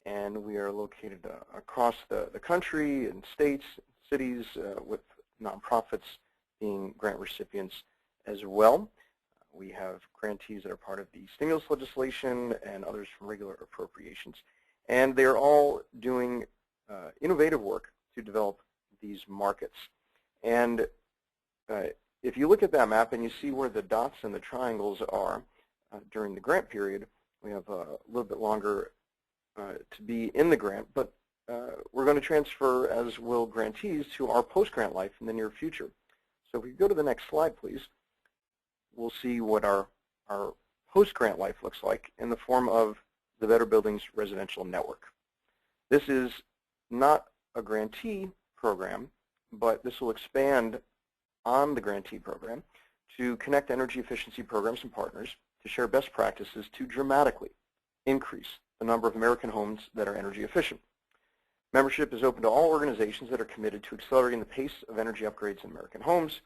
and we are located across the country in states, cities, with nonprofits being grant recipients as well. We have grantees that are part of the stimulus legislation and others from regular appropriations. And they're all doing innovative work to develop these markets. And if you look at that map and you see where the dots and the triangles are during the grant period, we have a little bit longer to be in the grant, but we're going to transfer, as will grantees, to our post-grant life in the near future. So if we go to the next slide, please, we'll see what our post-grant life looks like in the form of the Better Buildings Residential Network. This is not a grantee program, but this will expand on the grantee program to connect energy efficiency programs and partners to share best practices to dramatically increase the number of American homes that are energy efficient. Membership is open to all organizations that are committed to accelerating the pace of energy upgrades in American homes.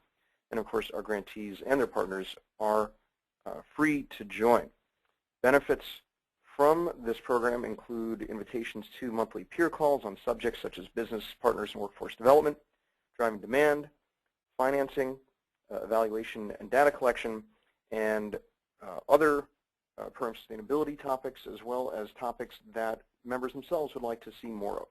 And of course, our grantees and their partners are free to join. Benefits from this program include invitations to monthly peer calls on subjects such as business partners and workforce development, driving demand, financing, evaluation and data collection, and other program sustainability topics, as well as topics that members themselves would like to see more of.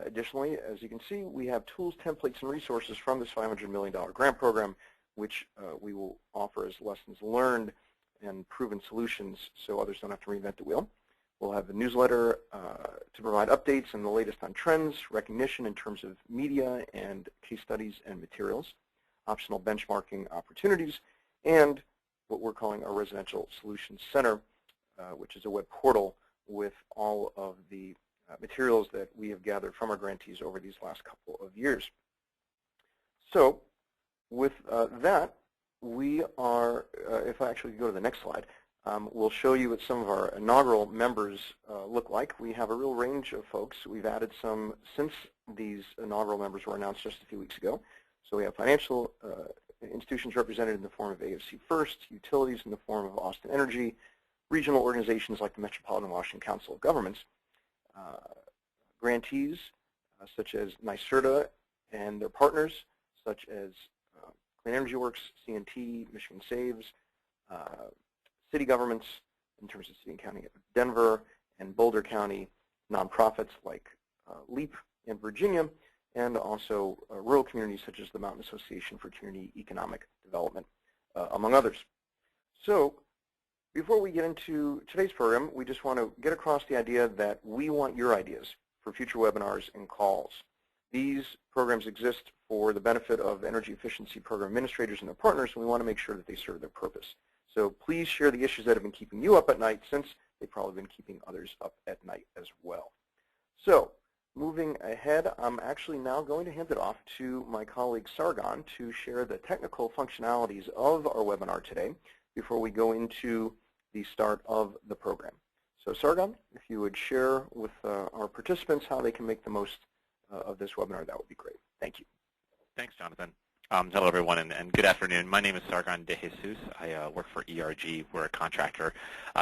Additionally, as you can see, we have tools, templates, and resources from this $500 million grant program, which we will offer as lessons learned and proven solutions so others don't have to reinvent the wheel. We'll have a newsletter to provide updates and the latest on trends, recognition in terms of media and case studies and materials, optional benchmarking opportunities, and what we're calling our Residential Solutions Center, which is a web portal with all of the materials that we have gathered from our grantees over these last couple of years. So with that, we are, if I actually go to the next slide, we'll show you what some of our inaugural members look like. We have a real range of folks. We've added some since these inaugural members were announced just a few weeks ago. So we have financial institutions represented in the form of AFC First, utilities in the form of Austin Energy, regional organizations like the Metropolitan Washington Council of Governments, grantees such as NYSERDA and their partners, such as Clean Energy Works, CNT, Michigan Saves, city governments in terms of city and county of Denver and Boulder County, nonprofits like LEAP in Virginia, and also rural communities such as the Mountain Association for Community Economic Development, among others. So before we get into today's program, we just want to get across the idea that we want your ideas for future webinars and calls. These programs exist for the benefit of energy efficiency program administrators and their partners, and we want to make sure that they serve their purpose. So please share the issues that have been keeping you up at night, since they've probably been keeping others up at night as well. So moving ahead, I'm actually now going to hand it off to my colleague Sargon to share the technical functionalities of our webinar today before we go into the start of the program. So Sargon, if you would share with our participants how they can make the most of this webinar, that would be great. Thank you. Thanks, Jonathan. Hello, everyone, and good afternoon. My name is Sargon De Jesus. I work for ERG. We're a contractor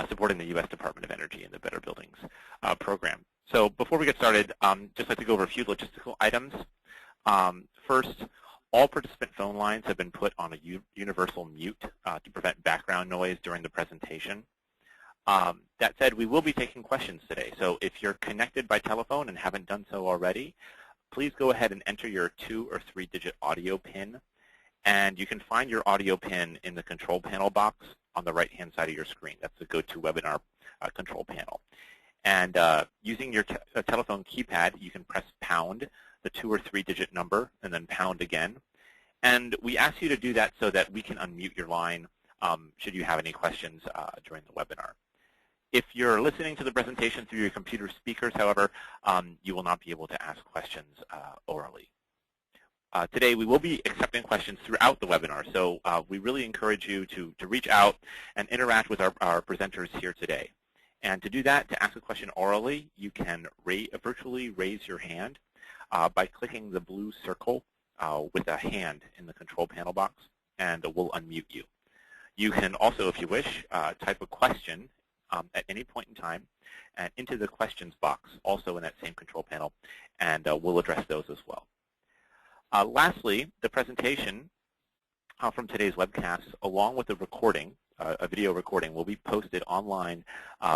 supporting the U.S. Department of Energy in the Better Buildings program. So before we get started, just like to go over a few logistical items. First, all participant phone lines have been put on a universal mute to prevent background noise during the presentation. That said, we will be taking questions today. So if you're connected by telephone and haven't done so already, please go ahead and enter your 2 or 3-digit audio PIN. And you can find your audio PIN in the control panel box on the right-hand side of your screen. That's the GoToWebinar control panel. And using your telephone keypad, you can press pound, the 2 or 3-digit number, and then pound again. And we ask you to do that so that we can unmute your line should you have any questions during the webinar. If you're listening to the presentation through your computer speakers, however, you will not be able to ask questions orally. Today, we will be accepting questions throughout the webinar, so we really encourage you to reach out and interact with our presenters here today. And to do that, to ask a question orally, you can virtually raise your hand by clicking the blue circle with a hand in the control panel box, and we'll unmute you. You can also, if you wish, type a question at any point in time and into the questions box, also in that same control panel, and we'll address those as well. Lastly, the presentation from today's webcast, along with the recording, a video recording, will be posted online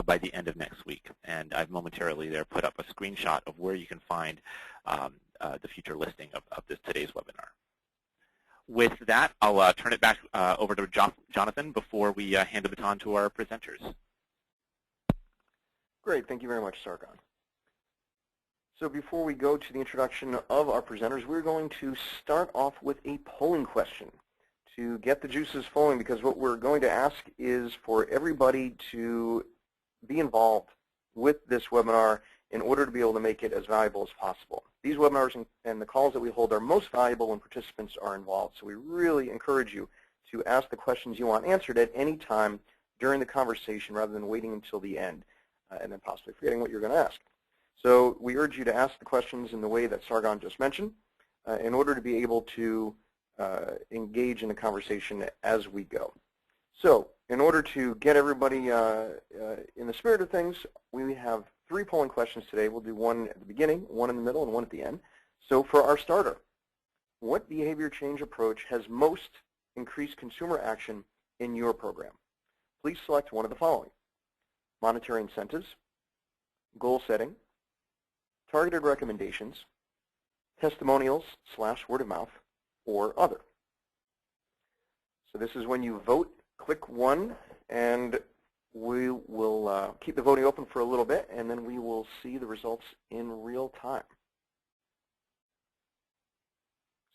by the end of next week. And I've momentarily there put up a screenshot of where you can find the future listing of today's webinar. With that, I'll turn it back over to Jonathan before we hand the baton to our presenters. Great. Thank you very much, Sargon. So before we go to the introduction of our presenters, we're going to start off with a polling question to get the juices flowing, because what we're going to ask is for everybody to be involved with this webinar in order to be able to make it as valuable as possible. These webinars and the calls that we hold are most valuable when participants are involved, so we really encourage you to ask the questions you want answered at any time during the conversation rather than waiting until the end and then possibly forgetting what you're going to ask. So we urge you to ask the questions in the way that Sargon just mentioned in order to be able to engage in the conversation as we go. So in order to get everybody in the spirit of things, we have 3 polling questions today. We'll do one at the beginning, one in the middle, and one at the end. So for our starter, what behavior change approach has most increased consumer action in your program? Please select one of the following: monetary incentives, goal setting, targeted recommendations, testimonials / word of mouth, or other. So this is when you vote. Click 1, and we will keep the voting open for a little bit, and then we will see the results in real time.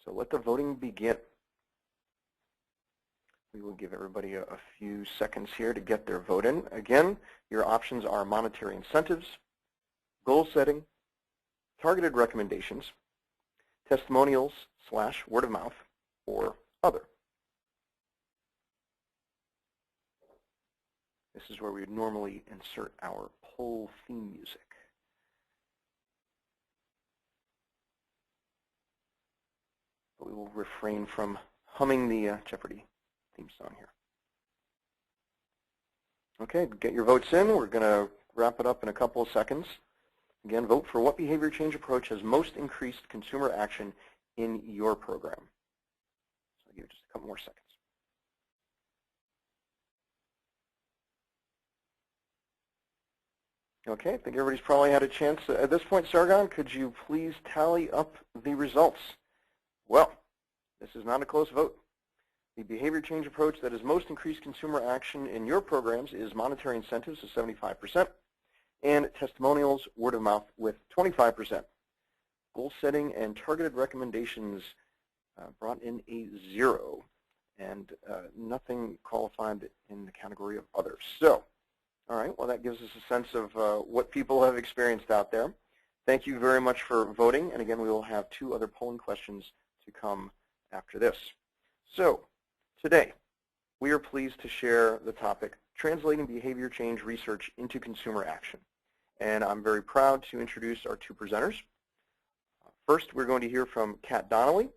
So let the voting begin. We will give everybody a few seconds here to get their vote in. Again, your options are monetary incentives, goal setting, targeted recommendations, testimonials / word of mouth, or other. This is where we would normally insert our poll theme music. But we will refrain from humming the Jeopardy theme song here. Okay, get your votes in. We're going to wrap it up in a couple of seconds. Again, vote for what behavior change approach has most increased consumer action in your program. So I'll give it just a couple more seconds. Okay, I think everybody's probably had a chance. At this point, Sargon, could you please tally up the results? Well, this is not a close vote. The behavior change approach that has most increased consumer action in your programs is monetary incentives of 75%, and testimonials, word of mouth, with 25%. Goal setting and targeted recommendations brought in a 0, and nothing qualified in the category of others. So, all right, well, that gives us a sense of what people have experienced out there. Thank you very much for voting, and again, we will have 2 other polling questions to come after this. So, today, we are pleased to share the topic, Translating Behavior Change Research into Consumer Action. And I'm very proud to introduce our 2 presenters. First, we're going to hear from Kat Donnelly,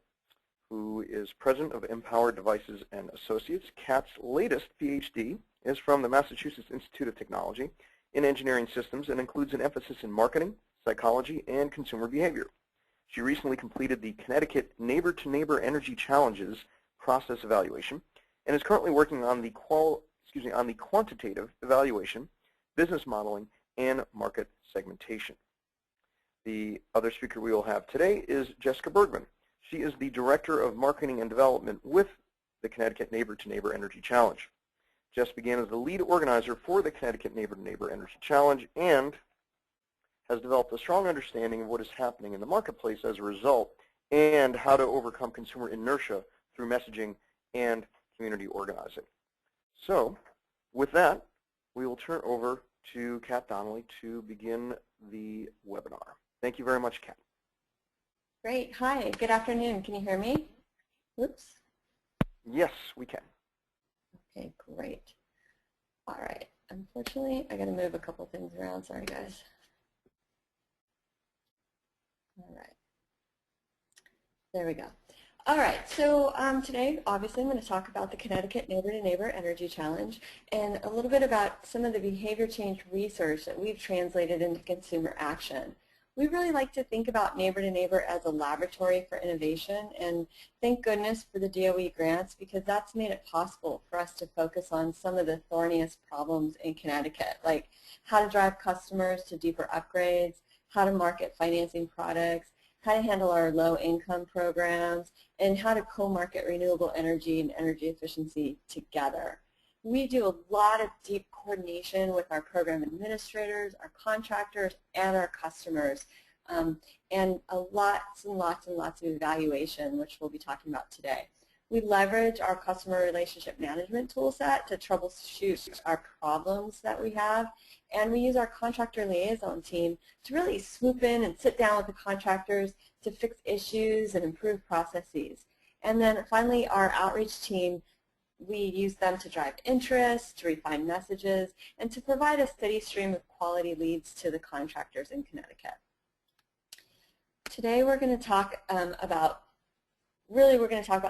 who is president of Empowered Devices and Associates. Kat's latest PhD is from the Massachusetts Institute of Technology in Engineering Systems and includes an emphasis in marketing, psychology, and consumer behavior. She recently completed the Connecticut Neighbor-to-Neighbor Energy Challenges process evaluation and is currently working on the quantitative evaluation, business modeling, and market segmentation. The other speaker we will have today is Jessica Bergman. She is the Director of Marketing and Development with the Connecticut Neighbor-to-Neighbor Energy Challenge. Jess began as the lead organizer for the Connecticut Neighbor-to-Neighbor Energy Challenge and has developed a strong understanding of what is happening in the marketplace as a result and how to overcome consumer inertia through messaging and community organizing. So with that, we will turn over to Kat Donnelly to begin the webinar. Thank you very much, Kat. Great. Hi. Good afternoon. Can you hear me? Oops. Yes, we can. Okay, great. All right. Unfortunately, I got to move a couple things around. Sorry, guys. All right. There we go. All right, so today, obviously, I'm going to talk about the Connecticut Neighbor-to-Neighbor Energy Challenge and a little bit about some of the behavior change research that we've translated into consumer action. We really like to think about neighbor-to-neighbor as a laboratory for innovation, and thank goodness for the DOE grants, because that's made it possible for us to focus on some of the thorniest problems in Connecticut, like how to drive customers to deeper upgrades, how to market financing products, how to handle our low-income programs, and how to co-market renewable energy and energy efficiency together. We do a lot of deep coordination with our program administrators, our contractors, and our customers, and lots and lots and lots of evaluation, which we'll be talking about today. We leverage our customer relationship management toolset to troubleshoot our problems that we have, and we use our contractor liaison team to really swoop in and sit down with the contractors to fix issues and improve processes. And then finally, our outreach team, we use them to drive interest, to refine messages, and to provide a steady stream of quality leads to the contractors in Connecticut. Today we're going to talk about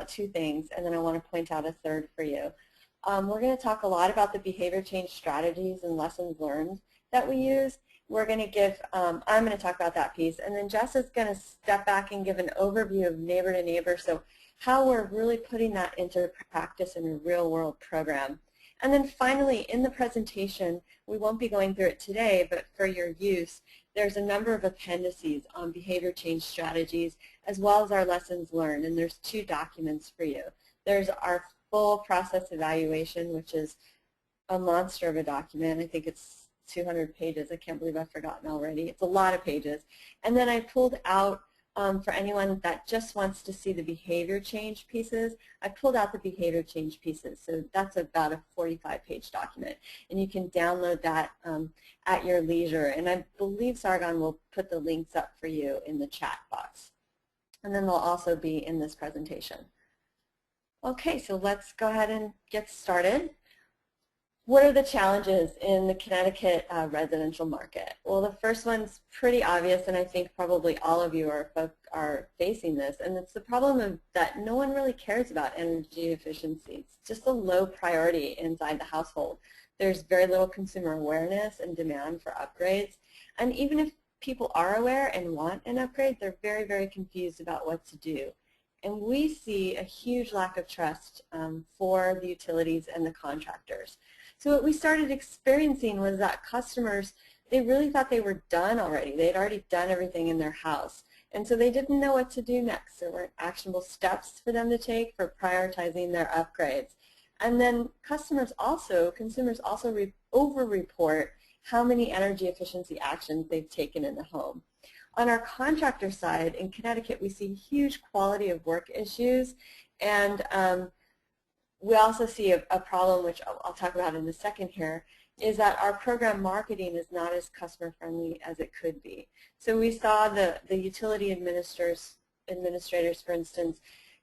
two things, and then I want to point out a third for you. We're going to talk a lot about the behavior change strategies and lessons learned that we use. We're going to give, I'm going to talk about that piece, and then Jess is going to step back and give an overview of neighbor to neighbor, so how we're really putting that into practice in a real-world program. And then finally, in the presentation, we won't be going through it today, but for your use, there's a number of appendices on behavior change strategies as well as our lessons learned, and there's 2 documents for you. There's our full process evaluation, which is a monster of a document. I think it's 200 pages. I can't believe I've forgotten already. It's a lot of pages. And then I pulled out, for anyone that just wants to see the behavior change pieces, I pulled out the behavior change pieces. So that's about a 45-page document. And you can download that at your leisure. And I believe Sargon will put the links up for you in the chat box. And then they'll also be in this presentation. Okay, so let's go ahead and get started. What are the challenges in the Connecticut residential market? Well, the first one's pretty obvious, and I think probably all of you are facing this, and it's the problem of that no one really cares about energy efficiency. It's just a low priority inside the household. There's very little consumer awareness and demand for upgrades, and even if people are aware and want an upgrade, they're very, very confused about what to do. And we see a huge lack of trust for the utilities and the contractors. So what we started experiencing was that customers, they really thought they were done already. They had already done everything in their house. And so they didn't know what to do next. There weren't actionable steps for them to take for prioritizing their upgrades. And then consumers also over-report how many energy efficiency actions they've taken in the home. On our contractor side, in Connecticut, we see huge quality of work issues, and we also see a problem, which I'll talk about in a second here, is that our program marketing is not as customer friendly as it could be. So we saw the utility administrators, for instance,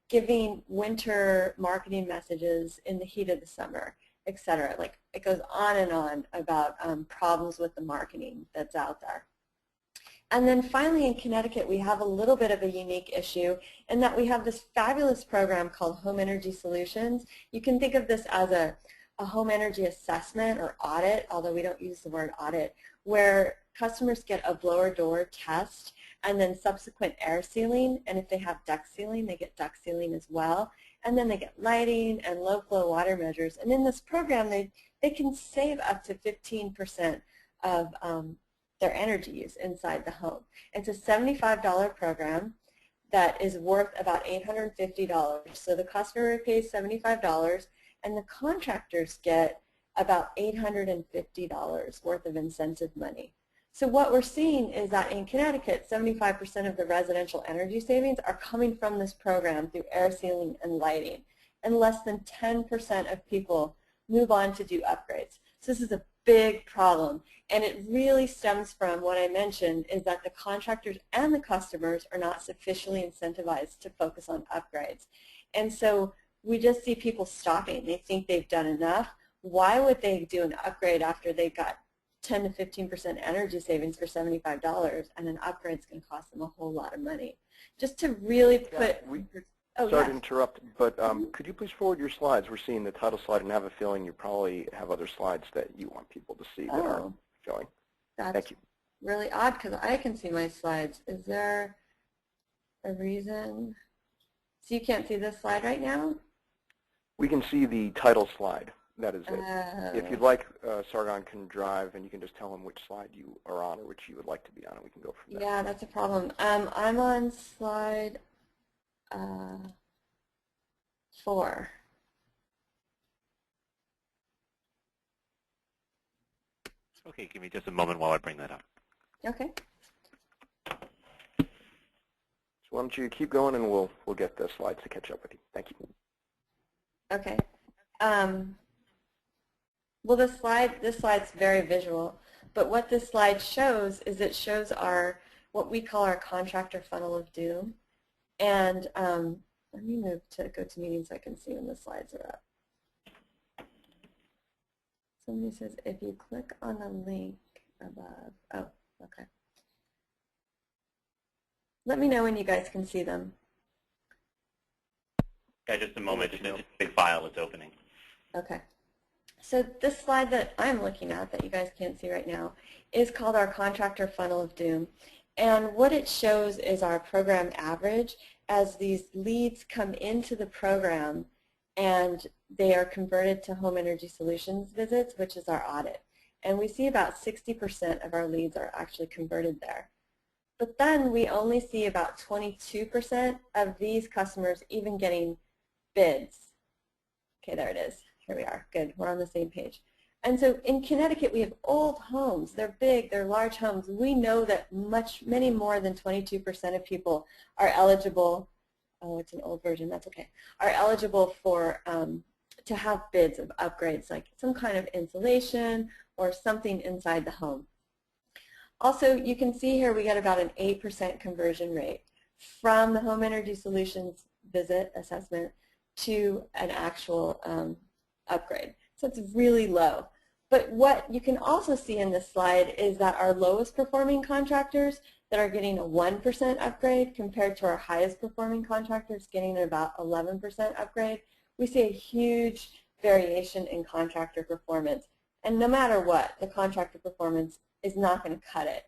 giving winter marketing messages in the heat of the summer, etc. Like, it goes on and on about problems with the marketing that's out there. And then finally in Connecticut, we have a little bit of a unique issue in that we have this fabulous program called Home Energy Solutions. You can think of this as a home energy assessment or audit, although we don't use the word audit, where customers get a blower door test and then subsequent air sealing, and if they have duct sealing, they get duct sealing as well. And then they get lighting and low flow water measures. And in this program, they can save up to 15% of their energy use inside the home. It's a $75 program that is worth about $850. So the customer pays $75 and the contractors get about $850 worth of incentive money. So what we're seeing is that in Connecticut, 75% of the residential energy savings are coming from this program through air sealing and lighting, and less than 10% of people move on to do upgrades. So this is a big problem, and it really stems from what I mentioned, is that the contractors and the customers are not sufficiently incentivized to focus on upgrades. And so we just see people stopping. They think they've done enough. Why would they do an upgrade after they've got 10 to 15% energy savings for $75, and an upgrade is going to cost them a whole lot of money? Just to really put, Oh, Sorry yes. to interrupt, but could you please forward your slides? We're seeing the title slide and I have a feeling you probably have other slides that you want people to see that aren't showing. That's Thank you. really odd because I can see my slides. Is there a reason? So you can't see this slide right now? We can see the title slide. That is it. If you'd like, Sargon can drive and you can just tell him which slide you are on or which you would like to be on, and we can go from there. Yeah, that's a problem. I'm on slide 4. Okay, give me just a moment while I bring that up. Okay. So why don't you keep going and we'll get the slides to catch up with you. Thank you. Okay. Well, this slide's very visual, but what this slide shows is it shows what we call our contractor funnel of doom. And let me move to GoToMeeting so I can see when the slides are up. Somebody says if you click on the link above. Oh, okay. Let me know when you guys can see them. Yeah, just a moment. Just a big file is opening. Okay. So this slide that I'm looking at that you guys can't see right now is called our contractor funnel of doom. And what it shows is our program average as these leads come into the program and they are converted to home energy solutions visits, which is our audit. And we see about 60% of our leads are actually converted there. But then we only see about 22% of these customers even getting bids. Okay, there it is. Here we are. Good. We're on the same page. And so in Connecticut, we have old homes. They're big. They're large homes. We know that many more than 22% of people are eligible. Oh, it's an old version. That's okay. Are eligible for to have bids of upgrades, like some kind of insulation or something inside the home. Also, you can see here we get about an 8% conversion rate from the home energy solutions visit assessment to an actual upgrade. So it's really low. But what you can also see in this slide is that our lowest performing contractors that are getting a 1% upgrade compared to our highest performing contractors getting about 11% upgrade, we see a huge variation in contractor performance. And no matter what, the contractor performance is not going to cut it,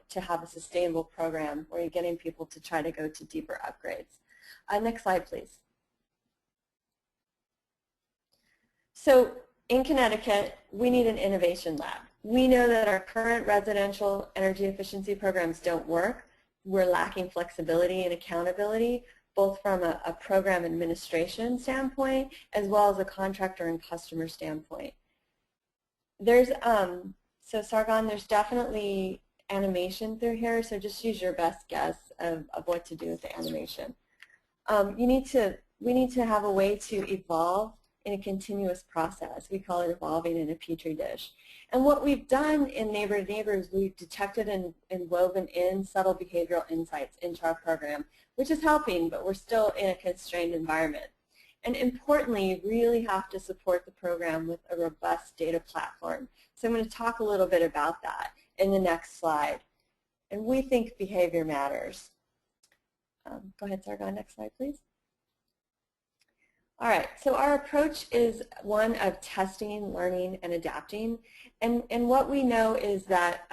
to have a sustainable program where you're getting people to try to go to deeper upgrades. Next slide, please. So in Connecticut, we need an innovation lab. We know that our current residential energy efficiency programs don't work. We're lacking flexibility and accountability, both from a program administration standpoint as well as a contractor and customer standpoint. So Sargon, there's definitely animation through here, so just use your best guess of what to do with the animation. We need to have a way to evolve in a continuous process. We call it evolving in a petri dish. And what we've done in Neighbor to Neighbor is we've detected and woven in subtle behavioral insights into our program, which is helping, but we're still in a constrained environment. And importantly, you really have to support the program with a robust data platform. So I'm going to talk a little bit about that in the next slide. And we think behavior matters. Go ahead, Sargon, next slide, please. All right, so our approach is one of testing, learning, and adapting. And what we know is that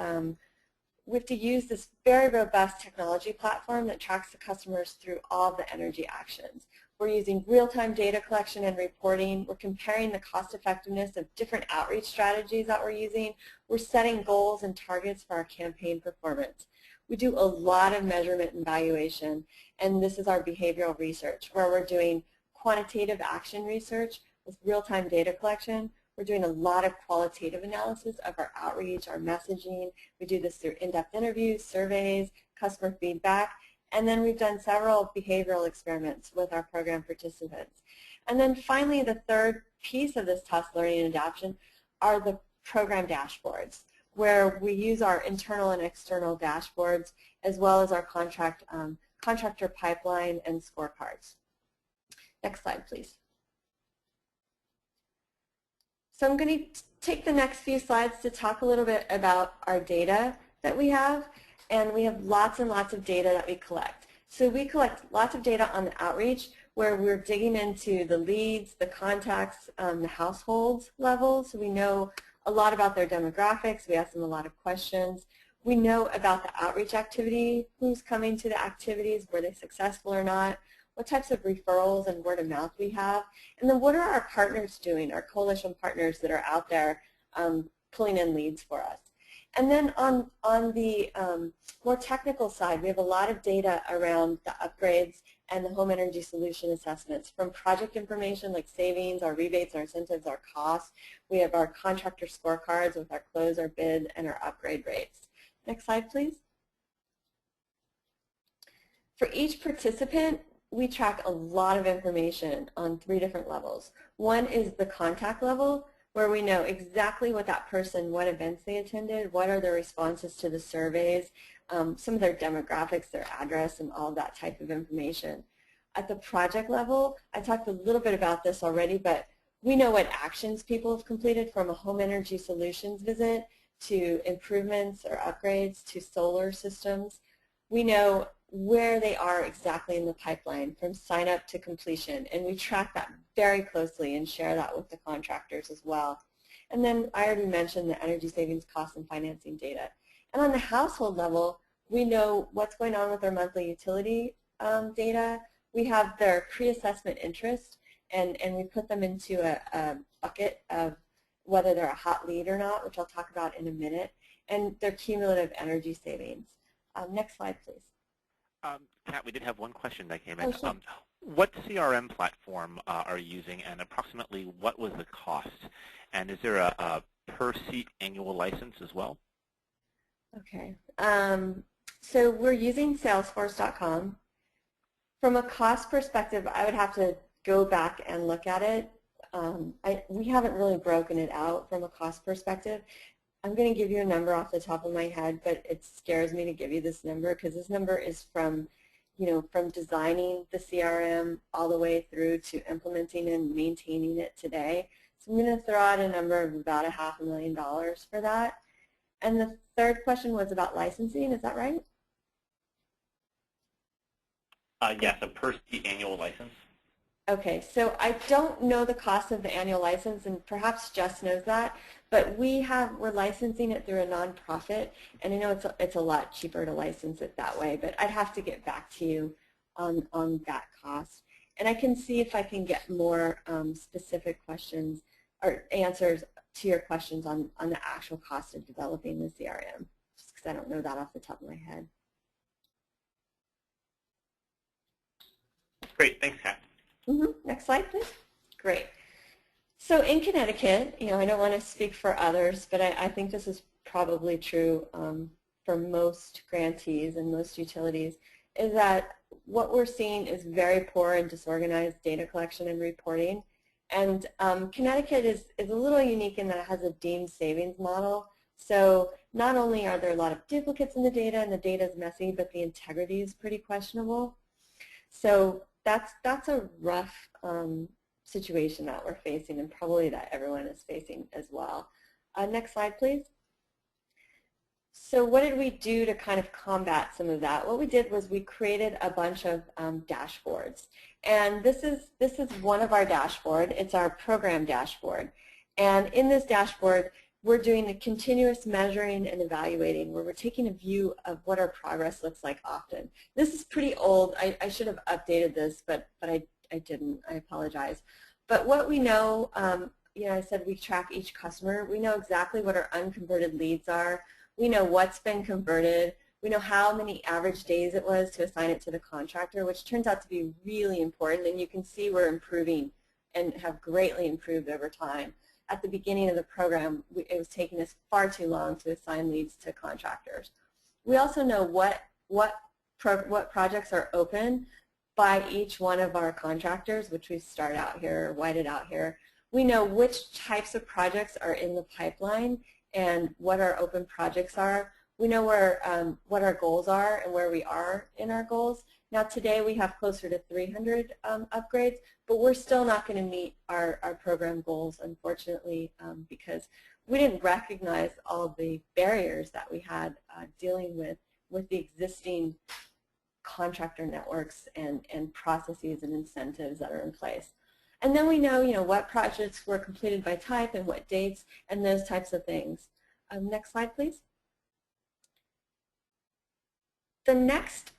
we have to use this very robust technology platform that tracks the customers through all the energy actions. We're using real-time data collection and reporting. We're comparing the cost effectiveness of different outreach strategies that we're using. We're setting goals and targets for our campaign performance. We do a lot of measurement and evaluation, and this is our behavioral research, where we're doing quantitative action research with real-time data collection. We're doing a lot of qualitative analysis of our outreach, our messaging. We do this through in-depth interviews, surveys, customer feedback, and then we've done several behavioral experiments with our program participants. And then finally, the third piece of this test, learning, and adaptation are the program dashboards, where we use our internal and external dashboards as well as our contractor pipeline and scorecards. Next slide, please. So I'm going to take the next few slides to talk a little bit about our data that we have. And we have lots and lots of data that we collect. So we collect lots of data on the outreach. where we're digging into the leads, the contacts, the household level. So we know a lot about their demographics. We ask them a lot of questions. We know about the outreach activity, who's coming to the activities, were they successful or not, what types of referrals and word of mouth we have, and then what are our partners doing, our coalition partners that are out there pulling in leads for us. And then on the more technical side, we have a lot of data around the upgrades and the home energy solution assessments, from project information like savings, our rebates, our incentives, our costs. We have our contractor scorecards with our close, our bid, and our upgrade rates. Next slide, please. For each participant, we track a lot of information on 3 different levels. One is the contact level, where we know exactly what that person, what events they attended, what are their responses to the surveys, some of their demographics, their address, and all of that type of information. At the project level, I talked a little bit about this already, but we know what actions people have completed, from a home energy solutions visit to improvements or upgrades to solar systems. We know where they are exactly in the pipeline from sign up to completion, and we track that very closely and share that with the contractors as well. And then I already mentioned the energy savings costs and financing data. And on the household level, we know what's going on with their monthly utility data. We have their pre-assessment interest, and we put them into a bucket of whether they're a hot lead or not, which I'll talk about in a minute, and their cumulative energy savings. Next slide, please. Kat, we did have one question that came in. Oh, sure. What CRM platform are you using, and approximately what was the cost? And is there a per-seat annual license as well? Okay. So we're using Salesforce.com. From a cost perspective, I would have to go back and look at it. We haven't really broken it out from a cost perspective. I'm going to give you a number off the top of my head, but it scares me to give you this number because this number is from, from designing the CRM all the way through to implementing and maintaining it today. So I'm going to throw out a number of about $500,000 for that. And the third question was about licensing. Is that right? Yes, a per-seat annual license. Okay, so I don't know the cost of the annual license, and perhaps Jess knows that, but we're licensing it through a nonprofit, and I know it's a lot cheaper to license it that way, but I'd have to get back to you on that cost. And I can see if I can get more specific questions or answers to your questions on the actual cost of developing the CRM, just because I don't know that off the top of my head. Great, thanks, Kat. Next slide, please. Great. So in Connecticut, I don't want to speak for others, but I think this is probably true for most grantees and most utilities, is that what we're seeing is very poor and disorganized data collection and reporting. And Connecticut is a little unique in that it has a deemed savings model. So not only are there a lot of duplicates in the data and the data is messy, but the integrity is pretty questionable. So that's a rough situation that we're facing, and probably that everyone is facing as well. Next slide, please. So what did we do to kind of combat some of that? What we did was we created a bunch of dashboards. And this is one of our dashboard. It's our program dashboard. And in this dashboard, we're doing the continuous measuring and evaluating, where we're taking a view of what our progress looks like often. This is pretty old. I should have updated this, but I didn't. I apologize. But what we know, I said we track each customer. We know exactly what our unconverted leads are. We know what's been converted. We know how many average days it was to assign it to the contractor, which turns out to be really important. And you can see we're improving and have greatly improved over time. At the beginning of the program, it was taking us far too long to assign leads to contractors. We also know what projects are open by each one of our contractors, which we start out here, whited out here. We know which types of projects are in the pipeline and what our open projects are. We know what our goals are and where we are in our goals. Now today we have closer to 300 upgrades, but we're still not going to meet our program goals, unfortunately, because we didn't recognize all the barriers that we had dealing with the existing contractor networks and processes and incentives that are in place. And then we know, what projects were completed by type and what dates and those types of things. Next slide, please. The next,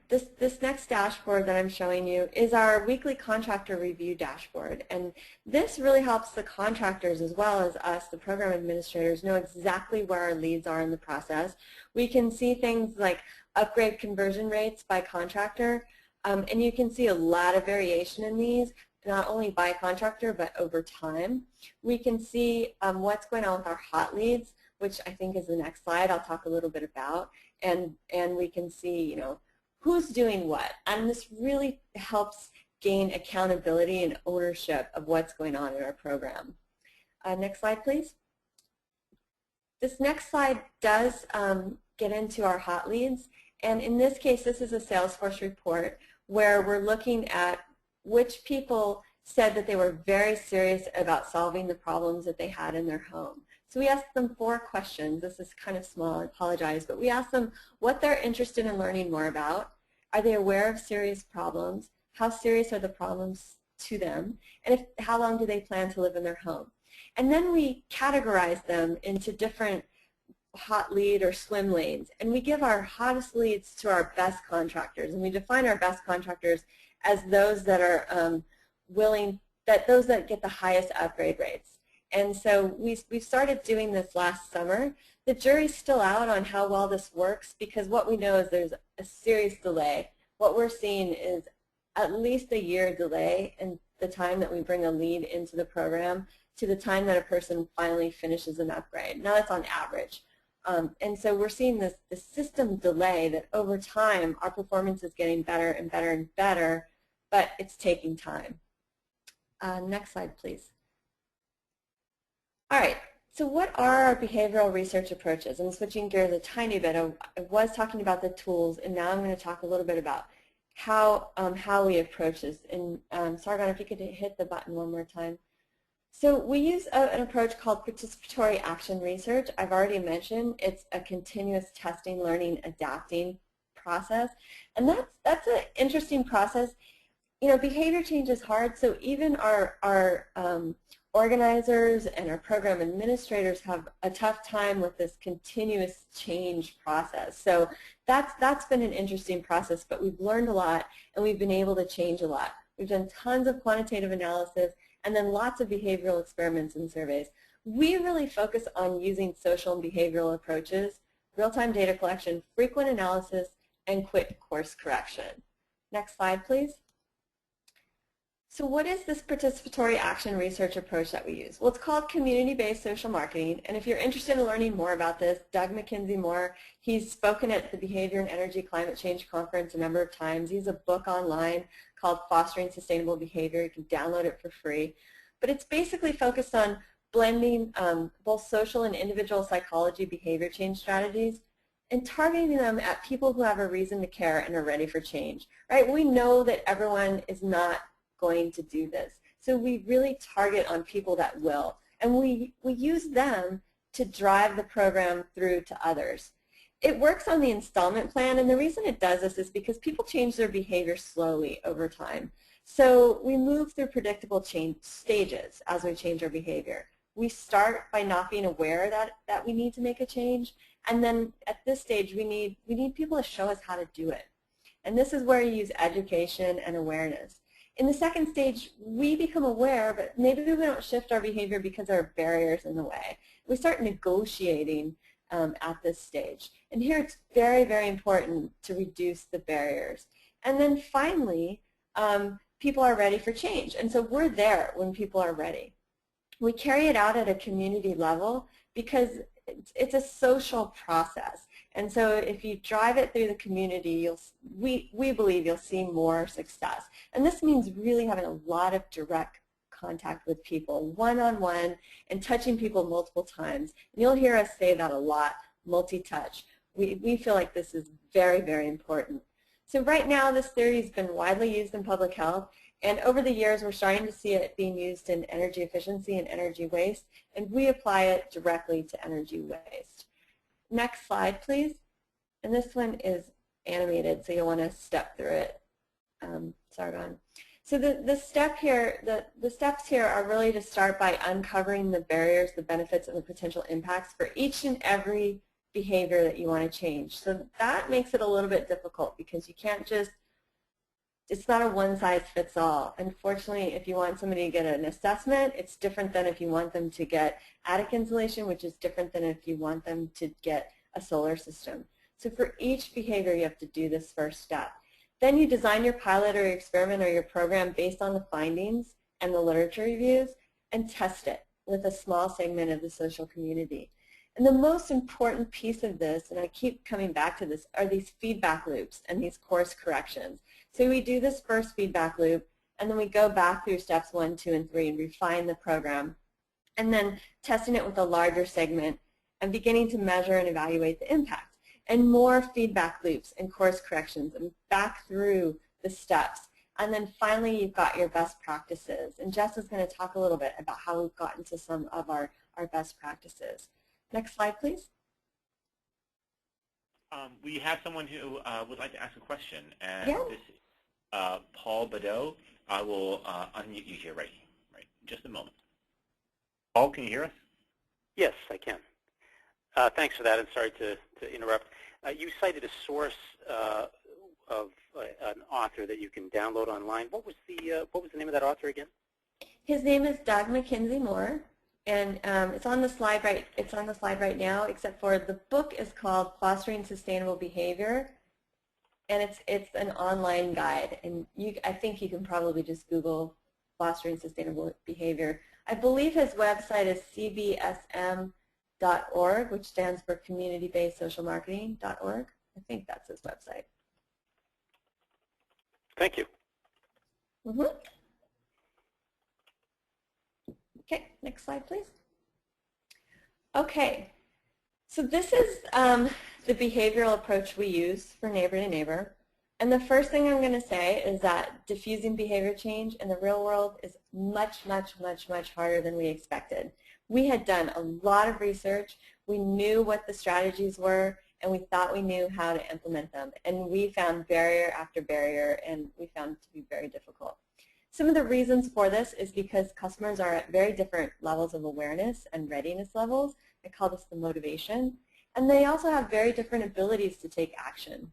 this next dashboard that I'm showing you is our weekly contractor review dashboard. And this really helps the contractors as well as us, the program administrators, know exactly where our leads are in the process. We can see things like upgrade conversion rates by contractor. And you can see a lot of variation in these, not only by contractor, but over time. We can see what's going on with our hot leads, which I think is the next slide I'll talk a little bit about. And we can see, who's doing what. And this really helps gain accountability and ownership of what's going on in our program. Next slide, please. This next slide does get into our hot leads. And in this case, this is a Salesforce report where we're looking at which people said that they were very serious about solving the problems that they had in their home. So we asked them 4 questions. This is kind of small, I apologize, but we asked them what they're interested in learning more about. Are they aware of serious problems? How serious are the problems to them? And how long do they plan to live in their home? And then we categorize them into different hot lead or swim lanes. And we give our hottest leads to our best contractors. And we define our best contractors as those that are those that get the highest upgrade rates. And so we started doing this last summer. The jury's still out on how well this works because what we know is there's a serious delay. What we're seeing is at least a year delay in the time that we bring a lead into the program to the time that a person finally finishes an upgrade. Now that's on average. And so we're seeing this system delay that over time our performance is getting better and better and better, but it's taking time. Next slide, please. All right, so what are our behavioral research approaches? I'm switching gears a tiny bit. I was talking about the tools, and now I'm going to talk a little bit about how we approach this. And Sargon, if you could hit the button one more time. So we use an approach called participatory action research. I've already mentioned it's a continuous testing, learning, adapting process. And that's an interesting process. Behavior change is hard, so even our organizers and our program administrators have a tough time with this continuous change process. So that's been an interesting process, but we've learned a lot and we've been able to change a lot. We've done tons of quantitative analysis and then lots of behavioral experiments and surveys. We really focus on using social and behavioral approaches, real-time data collection, frequent analysis, and quick course correction. Next slide, please. So what is this participatory action research approach that we use? Well, it's called community-based social marketing, and if you're interested in learning more about this, Doug McKenzie-Moore, he's spoken at the Behavior and Energy Climate Change Conference a number of times. He has a book online called Fostering Sustainable Behavior. You can download it for free. But it's basically focused on blending both social and individual psychology behavior change strategies and targeting them at people who have a reason to care and are ready for change. Right? We know that everyone is not going to do this. So we really target on people that will. And we use them to drive the program through to others. It works on the installment plan, and the reason it does this is because people change their behavior slowly over time. So we move through predictable change stages as we change our behavior. We start by not being aware that we need to make a change, and then at this stage we need people to show us how to do it. And this is where you use education and awareness. In the second stage, we become aware, but maybe we don't shift our behavior because there are barriers in the way. We start negotiating at this stage. And here it's very, very important to reduce the barriers. And then finally, people are ready for change. And so we're there when people are ready. We carry it out at a community level because it's a social process. And so if you drive it through the community, we believe you'll see more success. And this means really having a lot of direct contact with people, one-on-one, and touching people multiple times. And you'll hear us say that a lot, multi-touch. We feel like this is very, very important. So right now, this theory has been widely used in public health. And over the years, we're starting to see it being used in energy efficiency and energy waste. And we apply it directly to energy waste. Next slide, please. And this one is animated, so you'll want to step through it. Sargon. So the steps here are really to start by uncovering the barriers, the benefits, and the potential impacts for each and every behavior that you want to change. So that makes it a little bit difficult because you can't just, it's not a one-size-fits-all. Unfortunately, if you want somebody to get an assessment, it's different than if you want them to get attic insulation, which is different than if you want them to get a solar system. So for each behavior, you have to do this first step. Then you design your pilot or your experiment or your program based on the findings and the literature reviews and test it with a small segment of the social community. And the most important piece of this, and I keep coming back to this, are these feedback loops and these course corrections. So we do this first feedback loop, and then we go back through steps 1, 2, and 3 and refine the program, and then testing it with a larger segment and beginning to measure and evaluate the impact. And more feedback loops and course corrections and back through the steps. And then finally, you've got your best practices. And Jess is going to talk a little bit about how we've gotten to some of our best practices. Next slide, please. We have someone who would like to ask a question, and yeah. This is Paul Badeau. I will unmute you here right in just a moment. Paul, can you hear us? Yes, I can. Thanks for that, and sorry to interrupt. You cited a source of an author that you can download online. What was the name of that author again? His name is Doug McKenzie Moore, and it's on the slide right. It's on the slide right now. Except for the book is called Fostering Sustainable Behavior, and it's an online guide. And I think you can probably just Google Fostering Sustainable Behavior. I believe his website is cbsm.org, which stands for community-based social marketing.org. I think that's his website. Thank you. Okay, next slide, please. Okay, so this is the behavioral approach we use for neighbor to neighbor. And the first thing I'm going to say is that diffusing behavior change in the real world is much, much, much, much harder than we expected. We had done a lot of research. We knew what the strategies were, and we thought we knew how to implement them. And we found barrier after barrier, and we found it to be very difficult. Some of the reasons for this is because customers are at very different levels of awareness and readiness levels. I call this the motivation. And they also have very different abilities to take action.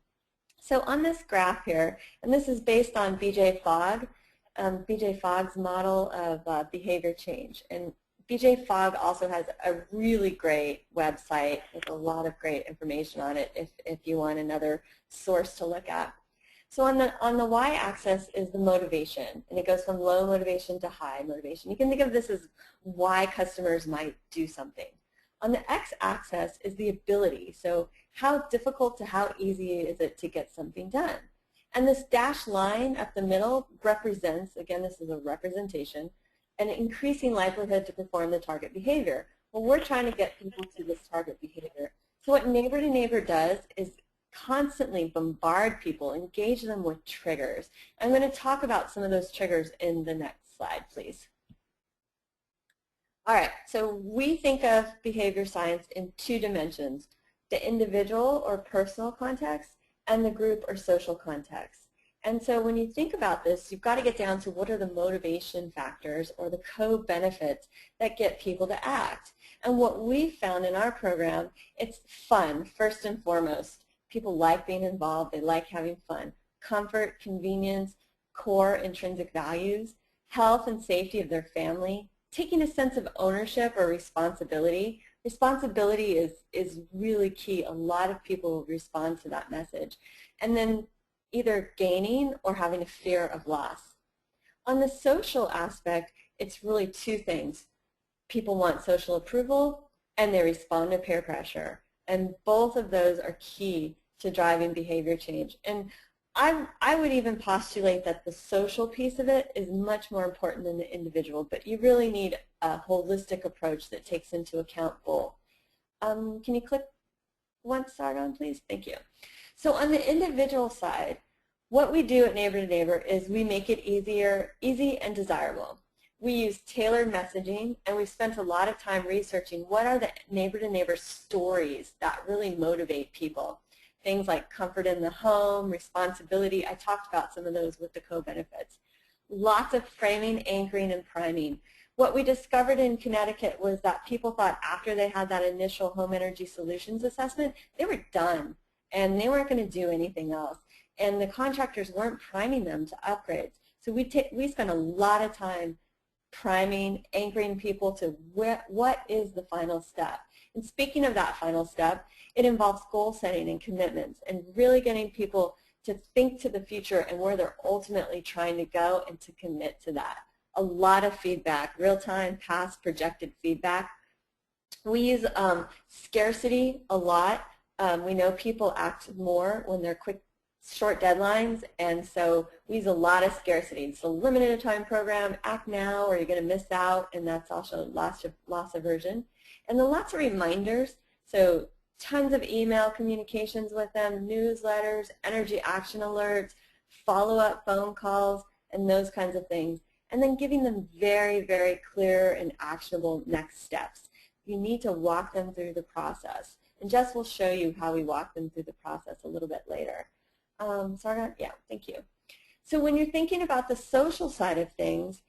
So on this graph here, and this is based on B.J. Fogg, B.J. Fogg's model of behavior change. And B.J. Fogg also has a really great website with a lot of great information on it if you want another source to look at. So on the y-axis is the motivation, and it goes from low motivation to high motivation. You can think of this as why customers might do something. On the x-axis is the ability, so how difficult to how easy is it to get something done. And this dashed line up the middle represents, again this is a representation, an increasing likelihood to perform the target behavior. Well, we're trying to get people to this target behavior. So what Neighbor to Neighbor does is constantly bombard people, engage them with triggers. I'm going to talk about some of those triggers in the next slide, please. All right, so we think of behavior science in two dimensions, the individual or personal context and the group or social context. And so when you think about this, you've got to get down to what are the motivation factors or the co-benefits that get people to act. And what we found in our program, it's fun, first and foremost. People like being involved, they like having fun. Comfort, convenience, core intrinsic values, health and safety of their family, taking a sense of ownership or responsibility. Responsibility is really key. A lot of people respond to that message. And then either gaining or having a fear of loss. On the social aspect, it's really two things. People want social approval and they respond to peer pressure. And both of those are key to driving behavior change. And I would even postulate that the social piece of it is much more important than the individual, but you really need a holistic approach that takes into account both. Can you click once, Sargon, please? Thank you. So on the individual side, what we do at Neighbor to Neighbor is we make it easy and desirable. We use tailored messaging, and we've spent a lot of time researching what are the neighbor to neighbor stories that really motivate people. things like comfort in the home, responsibility. I talked about some of those with the co-benefits. Lots of framing, anchoring, and priming. What we discovered in Connecticut was that people thought after they had that initial home energy solutions assessment, they were done and they weren't going to do anything else. And the contractors weren't priming them to upgrades. So we spent a lot of time priming, anchoring people to what is the final step. And speaking of that final step, it involves goal setting and commitments and really getting people to think to the future and where they're ultimately trying to go and to commit to that. A lot of feedback, real-time, past, projected feedback. We use scarcity a lot. We know people act more when they're quick, short deadlines, and so we use a lot of scarcity. It's a limited time program, act now or you're going to miss out, and that's also loss aversion. And then lots of reminders, so tons of email communications with them, newsletters, energy action alerts, follow-up phone calls, and those kinds of things. And then giving them very, very clear and actionable next steps. You need to walk them through the process. And Jess will show you how we walk them through the process a little bit later. Yeah, thank you. So when you're thinking about the social side of things,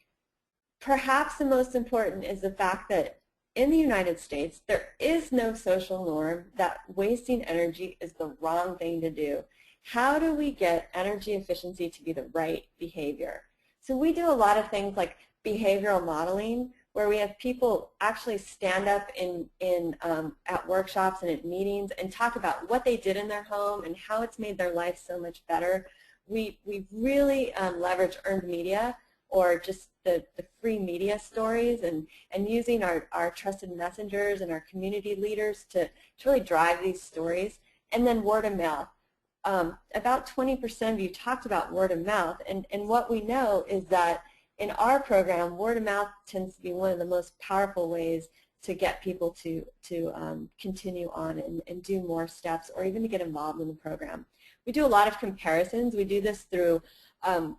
perhaps the most important is the fact that in the United States, there is no social norm that wasting energy is the wrong thing to do. How do we get energy efficiency to be the right behavior? So we do a lot of things like behavioral modeling, where we have people actually stand up at workshops and at meetings and talk about what they did in their home and how it's made their life so much better. We really leverage earned media, or just the free media stories, and using our trusted messengers and our community leaders to really drive these stories. And then word of mouth. About 20% of you talked about word of mouth, and what we know is that in our program, word of mouth tends to be one of the most powerful ways to get people to continue on and do more steps, or even to get involved in the program. We do a lot of comparisons. We do this through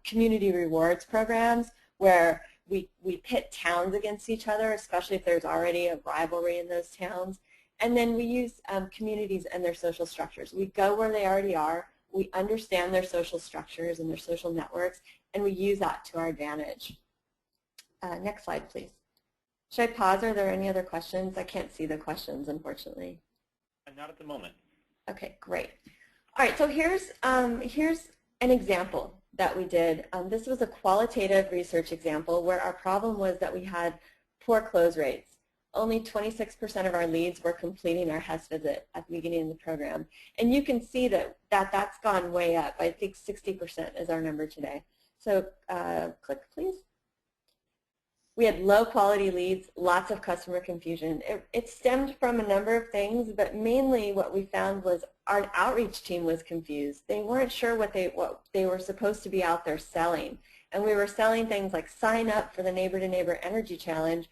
community rewards programs, where we pit towns against each other, especially if there's already a rivalry in those towns. And then we use communities and their social structures. We go where they already are, we understand their social structures and their social networks, and we use that to our advantage. Next slide, please. Should I pause? Are there any other questions? I can't see the questions, unfortunately. Not at the moment. Okay, great. All right, so here's an example that we did. This was a qualitative research example where our problem was that we had poor close rates. Only 26% of our leads were completing our HES visit at the beginning of the program. And you can see that's gone way up. I think 60% is our number today. So click, please. We had low quality leads, lots of customer confusion. It stemmed from a number of things, but mainly what we found was our outreach team was confused. They weren't sure what they were supposed to be out there selling. And we were selling things like sign up for the Neighbor to Neighbor Energy Challenge,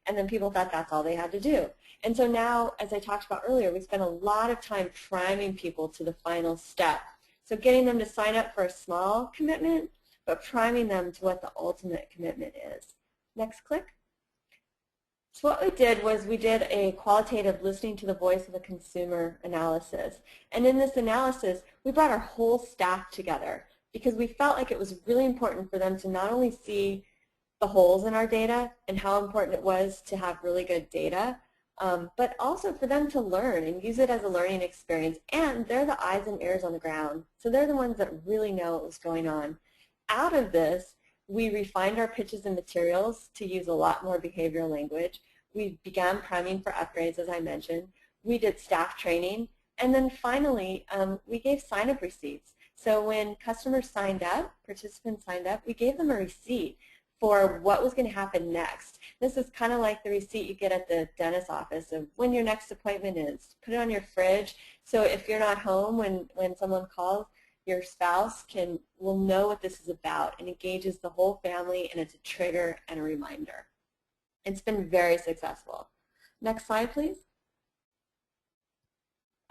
and then people thought that's all they had to do. And so now, as I talked about earlier, we spend a lot of time priming people to the final step. So getting them to sign up for a small commitment, but priming them to what the ultimate commitment is. Next click. So what we did was we did a qualitative listening to the voice of the consumer analysis. And in this analysis, we brought our whole staff together because we felt like it was really important for them to not only see the holes in our data and how important it was to have really good data, but also for them to learn and use it as a learning experience. And they're the eyes and ears on the ground, so they're the ones that really know what was going on. Out of this, we refined our pitches and materials to use a lot more behavioral language. We began priming for upgrades, as I mentioned. We did staff training. And then finally, we gave sign-up receipts. So when customers signed up, participants signed up, we gave them a receipt for what was going to happen next. This is kind of like the receipt you get at the dentist's office of when your next appointment is. Put it on your fridge, so if you're not home when someone calls, your spouse will know what this is about and engages the whole family, and it's a trigger and a reminder. It's been very successful. Next slide, please.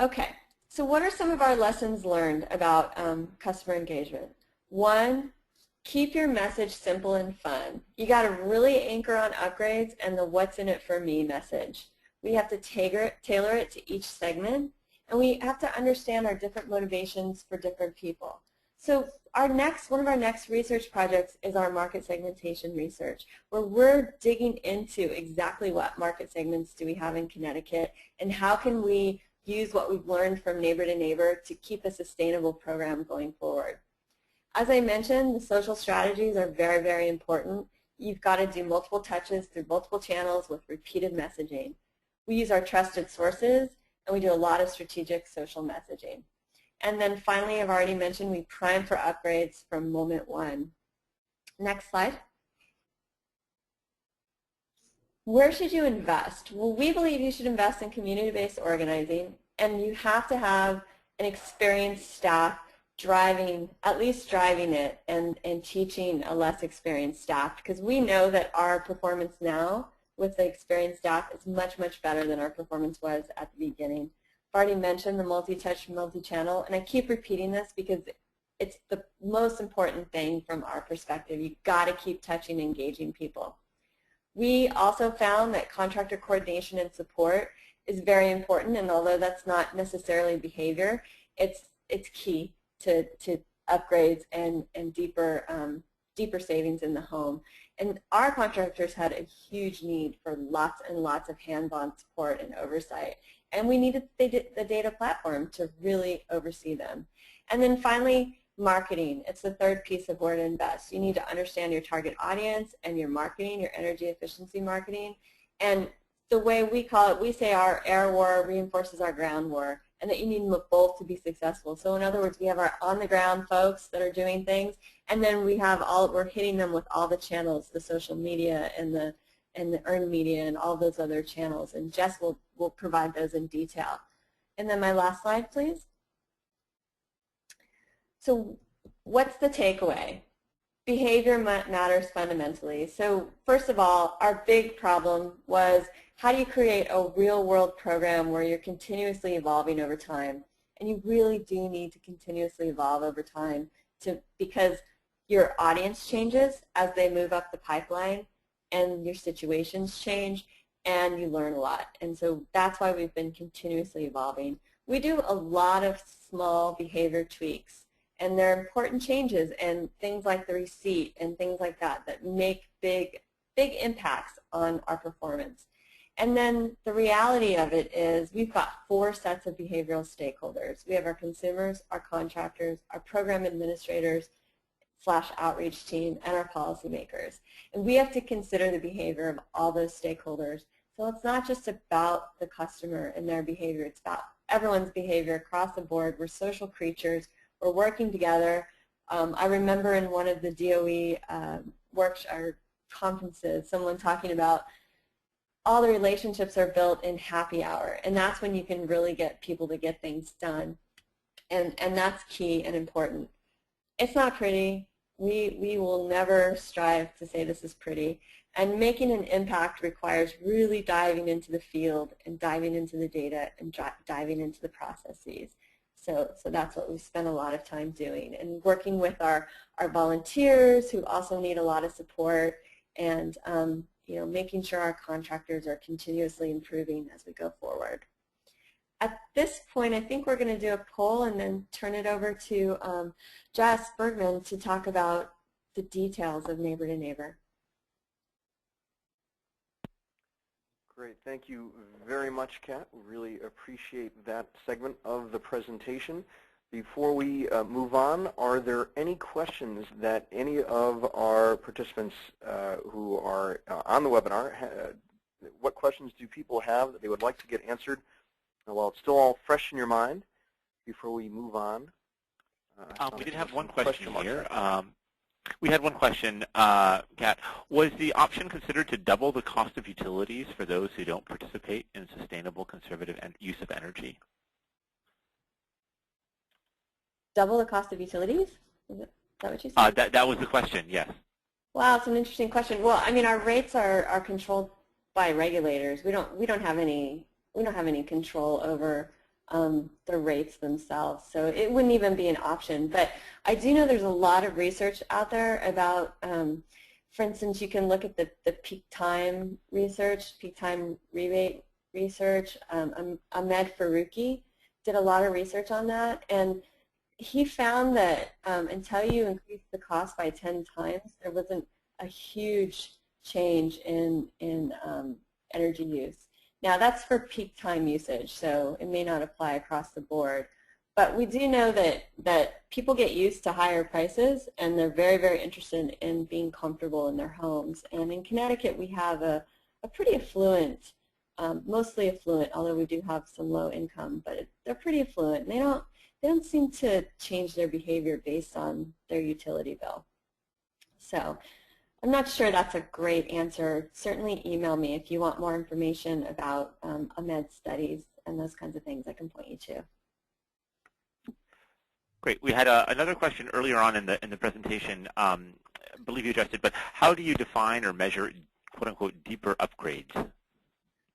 Okay, so what are some of our lessons learned about customer engagement? One, keep your message simple and fun. You got to really anchor on upgrades and the what's in it for me message. We have to tailor it to each segment, and we have to understand our different motivations for different people. So one of our next research projects is our market segmentation research, where we're digging into exactly what market segments do we have in Connecticut and how can we use what we've learned from neighbor to neighbor to keep a sustainable program going forward. As I mentioned, the social strategies are very, very important. You've got to do multiple touches through multiple channels with repeated messaging. We use our trusted sources, and we do a lot of strategic social messaging. And then finally, I've already mentioned, we prime for upgrades from moment one. Next slide. Where should you invest? Well, we believe you should invest in community-based organizing, and you have to have an experienced staff at least driving it and teaching a less experienced staff, because we know that our performance now with the experienced staff is much, much better than our performance was at the beginning. I've already mentioned the multi-touch, multi-channel, and I keep repeating this because it's the most important thing from our perspective. You've got to keep touching and engaging people. We also found that contractor coordination and support is very important, and although that's not necessarily behavior, it's key to upgrades and deeper savings in the home. And our contractors had a huge need for lots and lots of hands-on support and oversight, and we needed the data platform to really oversee them. And then finally, marketing. It's the third piece of where to invest. You need to understand your target audience and your marketing, your energy efficiency marketing. And the way we call it, we say our air war reinforces our ground war, and that you need them both to be successful. So in other words, we have our on-the-ground folks that are doing things, and then we're hitting them with all the channels, the social media and the earned media and all those other channels. And Jess will provide those in detail. And then my last slide, please. So what's the takeaway? Behavior matters fundamentally. So first of all, our big problem was, how do you create a real-world program where you're continuously evolving over time? And you really do need to continuously evolve over time because your audience changes as they move up the pipeline, and your situations change, and you learn a lot. And so that's why we've been continuously evolving. We do a lot of small behavior tweaks, and they're important changes, and things like the receipt and things like that make big impacts on our performance. And then the reality of it is we've got 4 sets of behavioral stakeholders. We have our consumers, our contractors, our program administrators / outreach team, and our policymakers. And we have to consider the behavior of all those stakeholders. So it's not just about the customer and their behavior. It's about everyone's behavior across the board. We're social creatures. We're working together. I remember in one of the DOE conferences, someone talking about all the relationships are built in happy hour, and that's when you can really get people to get things done, and that's key and important. It's not pretty. We will never strive to say this is pretty, and making an impact requires really diving into the field and diving into the data and diving into the processes. So that's what we spend a lot of time doing, and working with our volunteers who also need a lot of support, and making sure our contractors are continuously improving as we go forward. At this point, I think we're going to do a poll and then turn it over to Jess Bergman to talk about the details of Neighbor to Neighbor. Great. Thank you very much, Kat. We really appreciate that segment of the presentation. Before we move on, are there any questions that any of our participants who are on the webinar, what questions do people have that they would like to get answered while it's still all fresh in your mind before we move on? We did have one question here. We had one question, Kat. Was the option considered to double the cost of utilities for those who don't participate in sustainable conservative use of energy? Double the cost of utilities? Is that what you said? That was the question, yes. Wow, it's an interesting question. Well, I mean, our rates are controlled by regulators. We don't have any control over the rates themselves, so it wouldn't even be an option. But I do know there's a lot of research out there about, for instance, you can look at the peak time research, peak time rebate research. Ahmed Faruqi did a lot of research on that, and he found that until you increase the cost by 10 times, there wasn't a huge change in energy use. Now, that's for peak time usage, so it may not apply across the board. But we do know that people get used to higher prices, and they're very, very interested in being comfortable in their homes. And in Connecticut, we have a pretty affluent, mostly affluent, although we do have some low income, but they're pretty affluent. And they don't seem to change their behavior based on their utility bill. So I'm not sure that's a great answer. Certainly email me if you want more information about AMED studies and those kinds of things I can point you to. Great. We had another question earlier on in the presentation. I believe you addressed it, but how do you define or measure "quote unquote" deeper upgrades?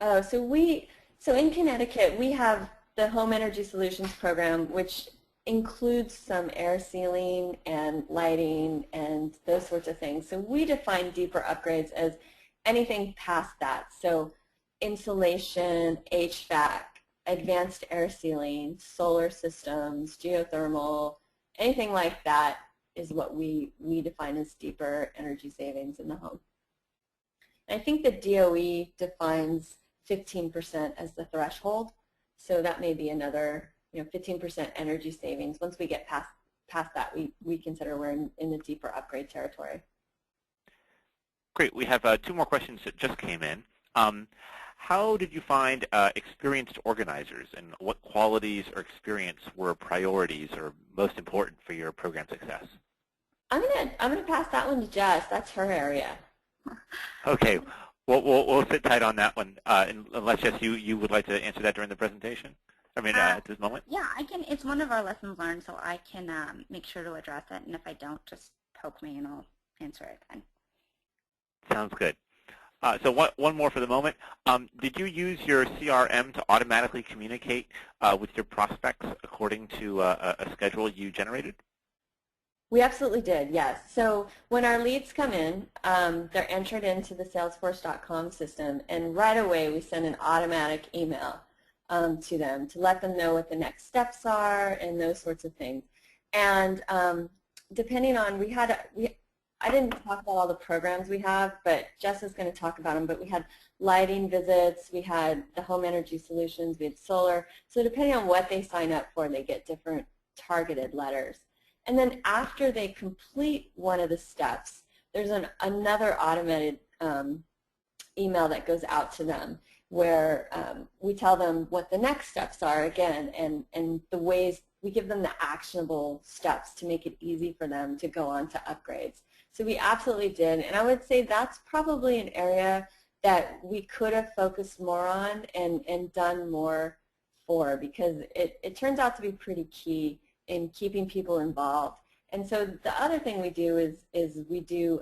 Oh, so in Connecticut we have the Home Energy Solutions Program, which includes some air sealing and lighting and those sorts of things. So we define deeper upgrades as anything past that. So insulation, HVAC, advanced air sealing, solar systems, geothermal, anything like that is what we define as deeper energy savings in the home. And I think the DOE defines 15% as the threshold, so that may be another 15% energy savings. Once we get past that, we consider we're in the deeper upgrade territory. Great. We have 2 more questions that just came in. How did you find experienced organizers, and what qualities or experience were priorities or most important for your program success? I'm gonna pass that one to Jess. That's her area. Okay. We'll sit tight on that one, unless, Jess, you would like to answer that during the presentation? I mean, at this moment? Yeah, I can. It's one of our lessons learned, so I can make sure to address it, and if I don't, just poke me and I'll answer it then. Sounds good. So one more for the moment. Did you use your CRM to automatically communicate with your prospects according to a schedule you generated? We absolutely did, yes. So when our leads come in, they're entered into the Salesforce.com system, and right away we send an automatic email to them to let them know what the next steps are and those sorts of things. And depending on, I didn't talk about all the programs we have, but Jess is going to talk about them. But we had lighting visits, we had the home energy solutions, we had solar. So depending on what they sign up for, they get different targeted letters. And then after they complete one of the steps, there's another automated email that goes out to them where we tell them what the next steps are again, and the ways we give them the actionable steps to make it easy for them to go on to upgrades. So we absolutely did, and I would say that's probably an area that we could have focused more on and done more for, because it turns out to be pretty key in keeping people involved. And so the other thing we do is we do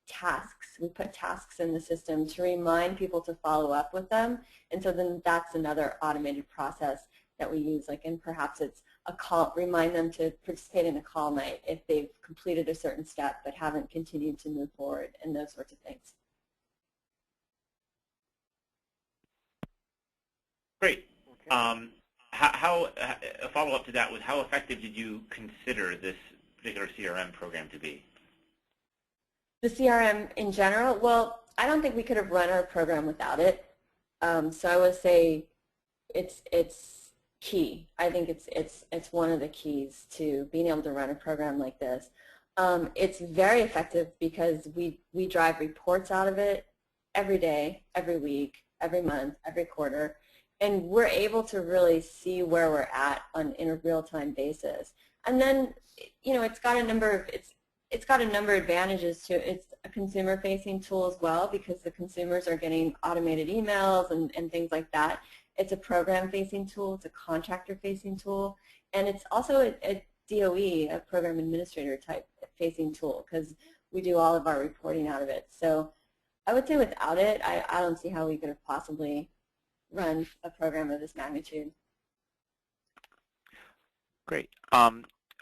tasks. We put tasks in the system to remind people to follow up with them, and so then that's another automated process that we use, and perhaps it's a call, remind them to participate in a call night if they've completed a certain step but haven't continued to move forward, and those sorts of things. Great. A follow-up to that was, how effective did you consider this particular CRM program to be? The CRM in general? Well, I don't think we could have run our program without it. So I would say it's key. I think it's one of the keys to being able to run a program like this. It's very effective because we drive reports out of it every day, every week, every month, every quarter, and we're able to really see where we're at in a real-time basis. And then, it's got a number of advantages to it. It's a consumer-facing tool as well, because the consumers are getting automated emails and things like that. It's a program-facing tool. It's a contractor-facing tool. And it's also a DOE, a program administrator type facing tool, because we do all of our reporting out of it. So I would say without it, I don't see how we could have possibly run a program of this magnitude. Great.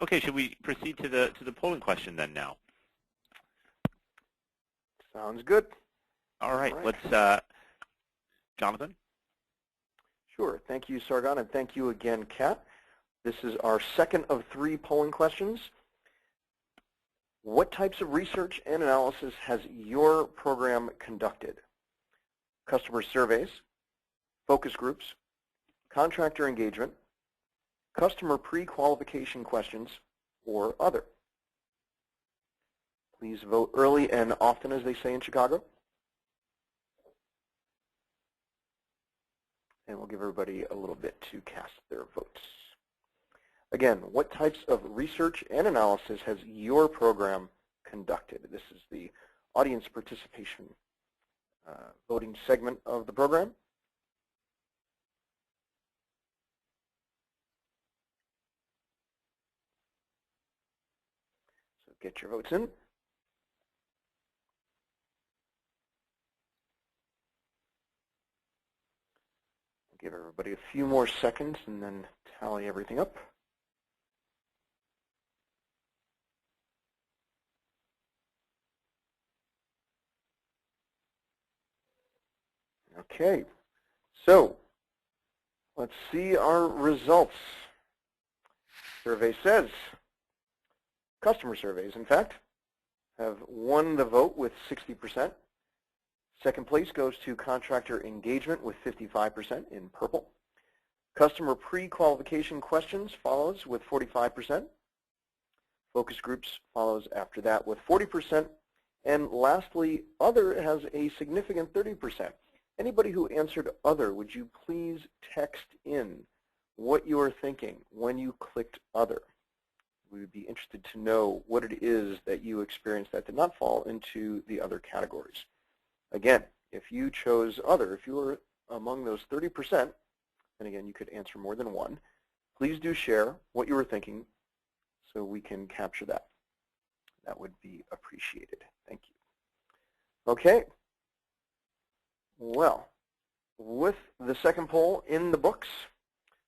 Okay, should we proceed to the polling question then now? Sounds good. All right. Let's, Jonathan? Sure. Thank you, Sargon, and thank you again, Kat. This is our second of 3 polling questions. What types of research and analysis has your program conducted? Customer surveys, focus groups, contractor engagement, customer pre-qualification questions, or other? Please vote early and often, as they say in Chicago. And we'll give everybody a little bit to cast their votes. Again, what types of research and analysis has your program conducted? This is the audience participation voting segment of the program. So get your votes in. Give everybody a few more seconds and then tally everything up. Okay, so let's see our results. Survey says customer surveys, in fact, have won the vote with 60%. Second place goes to contractor engagement with 55% in purple. Customer pre-qualification questions follows with 45%. Focus groups follows after that with 40%. And lastly, other has a significant 30%. Anybody who answered other, would you please text in what you are thinking when you clicked other? We would be interested to know what it is that you experienced that did not fall into the other categories. Again, if you chose other, if you were among those 30%, and again, you could answer more than one, please do share what you were thinking so we can capture that. That would be appreciated. Thank you. Okay. Well, with the second poll in the books,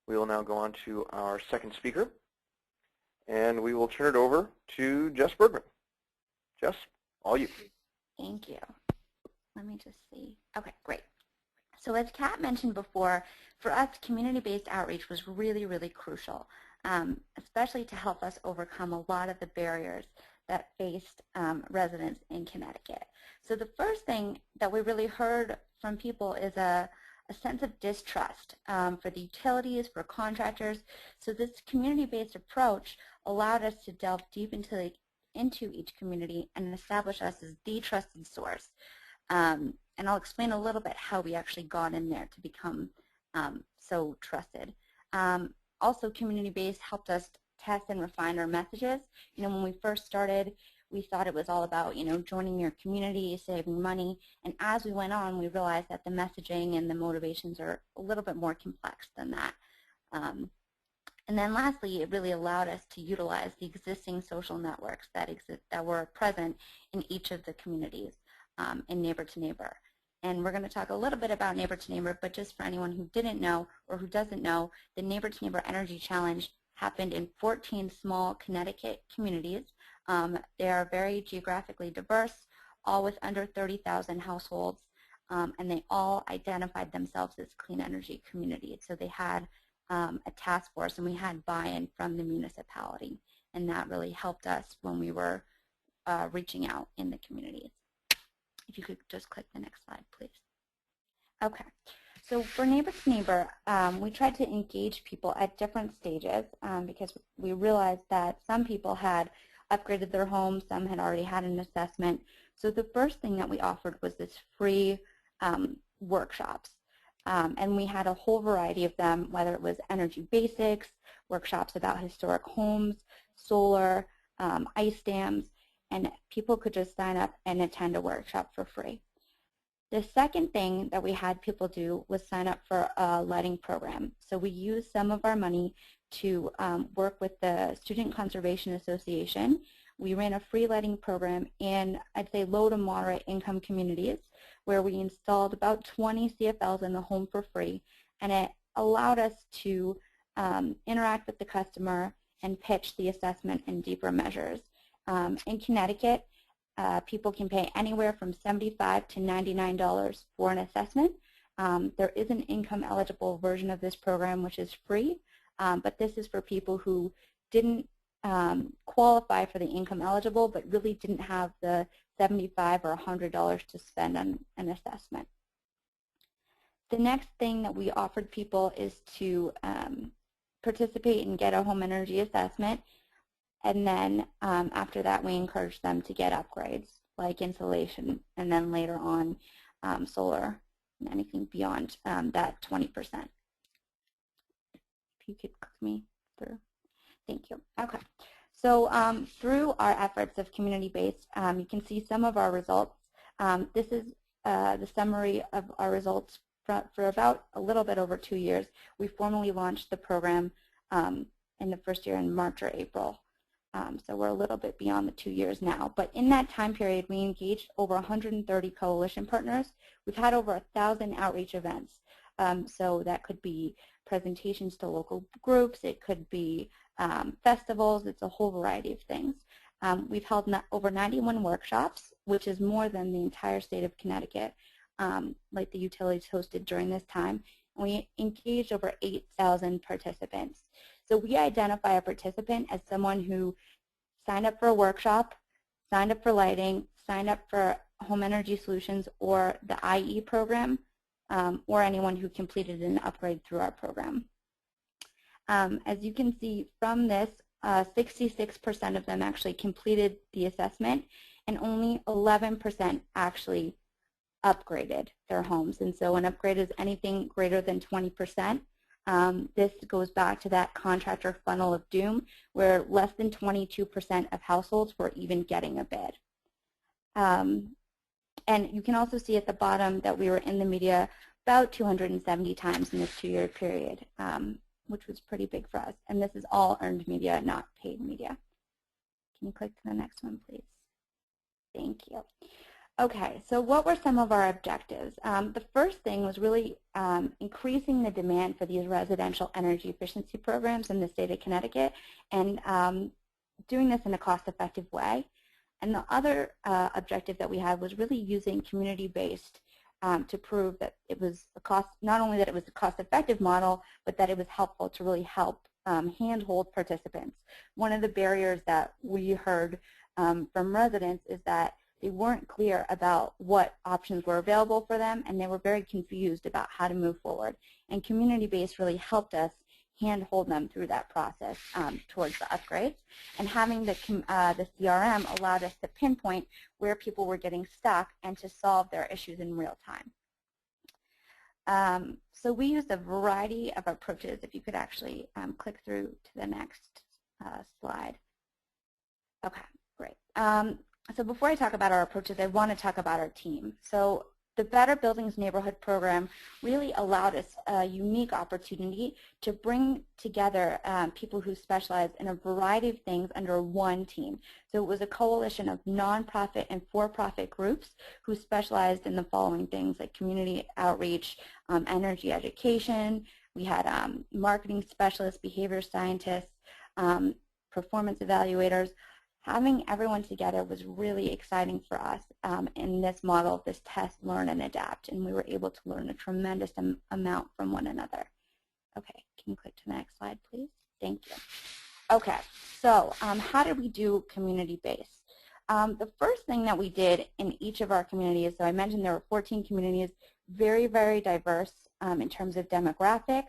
we will now go on to our second speaker, and we will turn it over to Jess Bergman. Jess, all you. Thank you. Let me just see. Okay, great. So as Kat mentioned before, for us, community-based outreach was really, really crucial, especially to help us overcome a lot of the barriers that faced residents in Connecticut. So the first thing that we really heard from people is a sense of distrust for the utilities, for contractors. So this community-based approach allowed us to delve deep into each community and establish us as the trusted source. And I'll explain a little bit how we actually got in there to become so trusted. Also, community-based helped us test and refine our messages. You know, when we first started, we thought it was all about, you know, joining your community, saving money. And as we went on, we realized that the messaging and the motivations are a little bit more complex than that. And then lastly, it really allowed us to utilize the existing social networks that were present in each of the communities in neighbor to neighbor. And we're going to talk a little bit about neighbor to neighbor, but just for anyone who didn't know or who doesn't know, the Neighbor to Neighbor Energy Challenge happened in 14 small Connecticut communities. They are very geographically diverse, all with under 30,000 households, and they all identified themselves as clean energy communities. So they had a task force, and we had buy-in from the municipality, and that really helped us when we were reaching out in the communities. If you could just click the next slide, please. Okay, so for neighbor to neighbor, we tried to engage people at different stages because we realized that some people had upgraded their homes, some had already had an assessment. So the first thing that we offered was this free workshops. And we had a whole variety of them, whether it was energy basics, workshops about historic homes, solar, ice dams, and people could just sign up and attend a workshop for free. The second thing that we had people do was sign up for a lighting program. So we used some of our money to work with the Student Conservation Association. We ran a free lighting program in, I'd say, low to moderate income communities where we installed about 20 CFLs in the home for free, and it allowed us to interact with the customer and pitch the assessment and deeper measures. In Connecticut, people can pay anywhere from $75 to $99 for an assessment, There is an income-eligible version of this program which is free, but this is for people who didn't qualify for the income-eligible but really didn't have the $75 or $100 to spend on an assessment. The next thing that we offered people is to participate and get a home energy assessment, and then after that we encourage them to get upgrades like insulation, and then later on solar and anything beyond that 20%. If you could click me through. Thank you. Okay. So through our efforts of community-based, you can see some of our results. This is the summary of our results for about a little bit over 2 years. We formally launched the program in the first year in March or April. So we're a little bit beyond the 2 years now. But in that time period, we engaged over 130 coalition partners. We've had over 1,000 outreach events. So that could be presentations to local groups. It could be festivals. It's a whole variety of things. We've held over 91 workshops, which is more than the entire state of Connecticut, like the utilities hosted during this time. We engaged over 8,000 participants. So we identify a participant as someone who signed up for a workshop, signed up for lighting, signed up for home energy solutions or the IE program, or anyone who completed an upgrade through our program. As you can see from this, 66% of them actually completed the assessment, and only 11% actually upgraded their homes. And so an upgrade is anything greater than 20%. This goes back to that contractor funnel of doom, where less than 22% of households were even getting a bid. And you can also see at the bottom that we were in the media about 270 times in this 2-year period, which was pretty big for us. And this is all earned media, not paid media. Can you click to the next one, please? Thank you. Okay, so what were some of our objectives? The first thing was really increasing the demand for these residential energy efficiency programs in the state of Connecticut, and doing this in a cost-effective way. And the other objective that we had was really using community-based to prove that it was a cost, not only that it was a cost-effective model, but that it was helpful to really help handhold participants. One of the barriers that we heard from residents is that they weren't clear about what options were available for them, and they were very confused about how to move forward. And community-based really helped us handhold them through that process towards the upgrades. And having the CRM allowed us to pinpoint where people were getting stuck and to solve their issues in real time. So we used a variety of approaches. If you could actually click through to the next slide. Okay, great. So before I talk about our approaches, I want to talk about our team. So the Better Buildings Neighborhood Program really allowed us a unique opportunity to bring together people who specialize in a variety of things under one team. So it was a coalition of nonprofit and for-profit groups who specialized in the following things, like community outreach, energy education. We had marketing specialists, behavior scientists, performance evaluators. Having everyone together was really exciting for us in this model, this test, learn, and adapt, and we were able to learn a tremendous amount from one another. Okay, can you click to the next slide, please? Thank you. Okay, so how did we do community-based? The first thing that we did in each of our communities, so I mentioned there were 14 communities, very, very diverse in terms of demographics,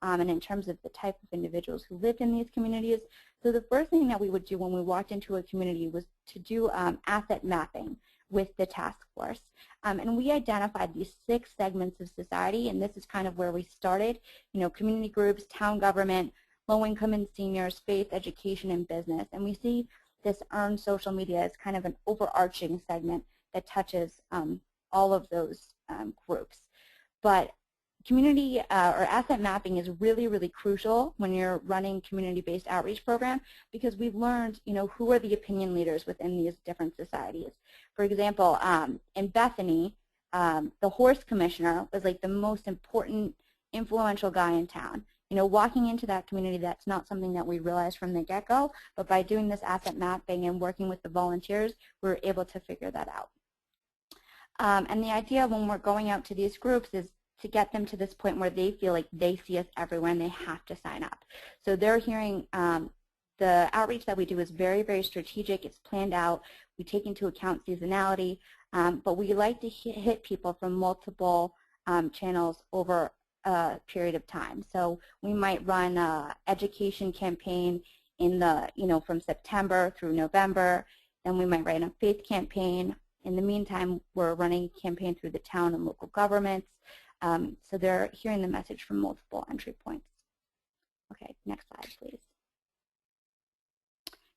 and in terms of the type of individuals who lived in these communities. So the first thing that we would do when we walked into a community was to do asset mapping with the task force. And we identified these 6 segments of society, and this is kind of where we started. You know, community groups, town government, low-income and seniors, faith, education, and business. And we see this earned social media as kind of an overarching segment that touches all of those groups. But community or asset mapping is really, really crucial when you're running community-based outreach program, because we've learned, you know, who are the opinion leaders within these different societies. For example, in Bethany, the horse commissioner was like the most important, influential guy in town. You know, walking into that community, that's not something that we realized from the get-go, but by doing this asset mapping and working with the volunteers, we were able to figure that out. And the idea when we're going out to these groups is to get them to this point where they feel like they see us everywhere and they have to sign up. So they're hearing the outreach that we do is very, very strategic. It's planned out. We take into account seasonality, but we like to hit people from multiple channels over a period of time. So we might run an education campaign in the, from September through November. Then we might run a faith campaign. In the meantime, we're running a campaign through the town and local governments. So they're hearing the message from multiple entry points. Okay, next slide, please.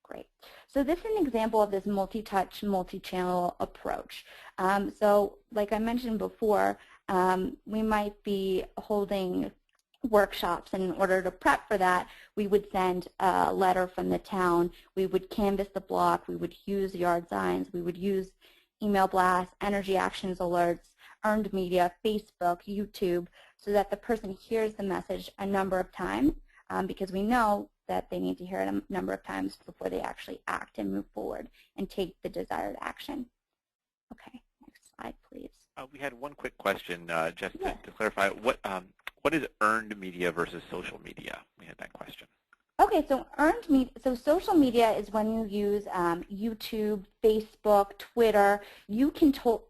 Great. So this is an example of this multi-touch, multi-channel approach. So like I mentioned before, we might be holding workshops, and in order to prep for that, we would send a letter from the town. We would canvass the block. We would use yard signs. We would use email blasts, energy actions alerts, earned media, Facebook, YouTube, so that the person hears the message a number of times, because we know that they need to hear it a number of times before they actually act and move forward and take the desired action. Okay, next slide, please. We had one quick question, just to clarify. What is earned media versus social media? We had that question. Okay, so earned media, so social media is when you use YouTube, Facebook, Twitter. You control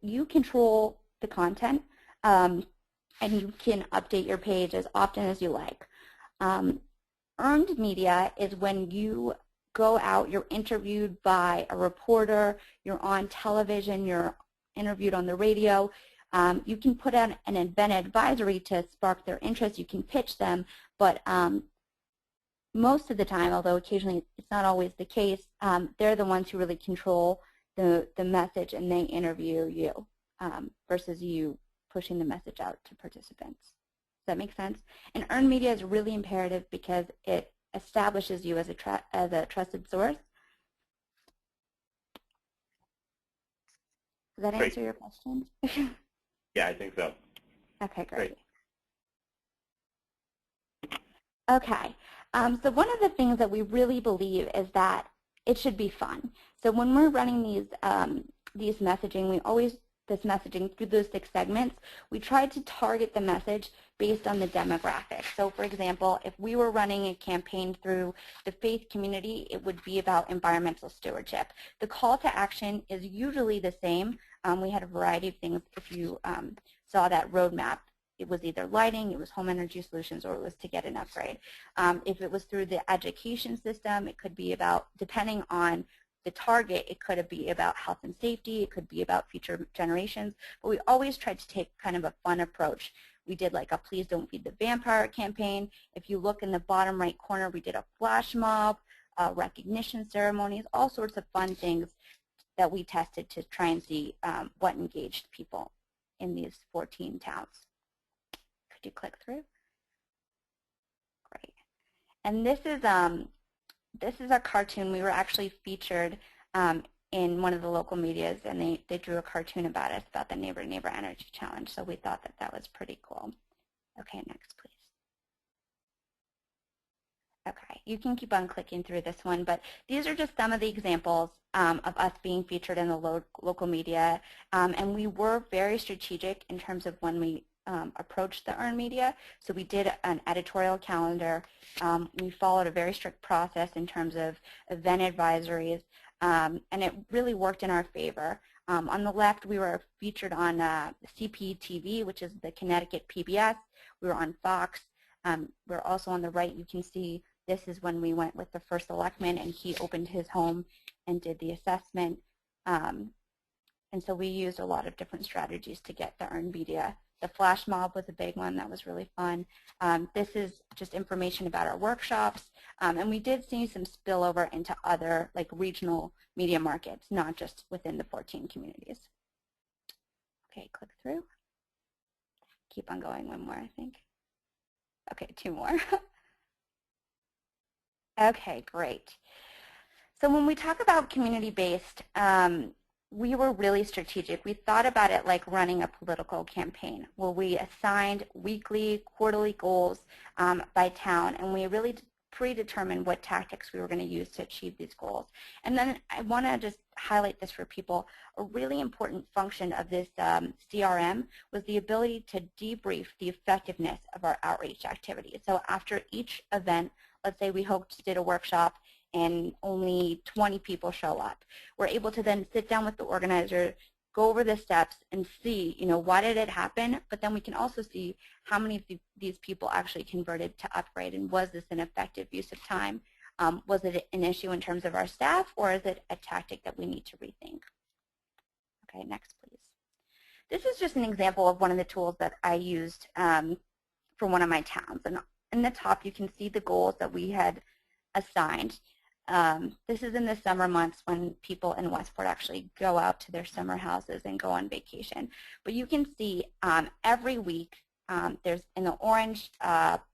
the content, and you can update your page as often as you like. Earned media is when you go out, you're interviewed by a reporter, you're on television, you're interviewed on the radio. You can put out an event advisory to spark their interest. You can pitch them, but most of the time, although occasionally it's not always the case, they're the ones who really control the message, and they interview you versus you pushing the message out to participants. Does that make sense? And earned media is really imperative because it establishes you as a trusted source. Does that answer your question? Yeah, I think so. Okay, great. Okay, so one of the things that we really believe is that it should be fun. So when we're running these messaging, this messaging through those 6 segments, we try to target the message based on the demographic. So for example, if we were running a campaign through the faith community, it would be about environmental stewardship. The call to action is usually the same. We had a variety of things. If you saw that roadmap, it was either lighting, it was home energy solutions, or it was to get an upgrade. If it was through the education system, it could be about, depending on the target, it could be about health and safety, it could be about future generations, but we always tried to take kind of a fun approach. We did like a Please Don't Feed the Vampire campaign. If you look in the bottom right corner, we did a flash mob, recognition ceremonies, all sorts of fun things that we tested to try and see what engaged people in these 14 towns. Could you click through? Great. And this is a cartoon. We were actually featured in one of the local medias, and they drew a cartoon about us, about the Neighbor to Neighbor Energy Challenge, so we thought that was pretty cool. Okay, next, please. Okay, you can keep on clicking through this one, but these are just some of the examples of us being featured in the local media, and we were very strategic in terms of when we approached the earned media. So we did an editorial calendar. We followed a very strict process in terms of event advisories, and it really worked in our favor. On the left, we were featured on CPTV, which is the Connecticut PBS. We were on Fox. We're also on the right, you can see this is when we went with the first selectman, and he opened his home and did the assessment. And so we used a lot of different strategies to get the earned media. The flash mob was a big one. That was really fun. This is just information about our workshops. And we did see some spillover into other like regional media markets, not just within the 14 communities. Okay, click through. Keep on going, one more, I think. Okay, 2 more. Okay, great. So when we talk about community-based, we were really strategic. We thought about it like running a political campaign, where we assigned weekly, quarterly goals by town, and we really predetermined what tactics we were going to use to achieve these goals. And then I want to just highlight this for people. A really important function of this CRM was the ability to debrief the effectiveness of our outreach activities. So after each event, let's say we did a workshop and only 20 people show up, we're able to then sit down with the organizer, go over the steps and see, why did it happen? But then we can also see how many of these people actually converted to upgrade, and was this an effective use of time? Was it an issue in terms of our staff, or is it a tactic that we need to rethink? Okay, next please. This is just an example of one of the tools that I used for one of my towns. And in the top, you can see the goals that we had assigned. This is in the summer months when people in Westport actually go out to their summer houses and go on vacation. But you can see every week there's in the orange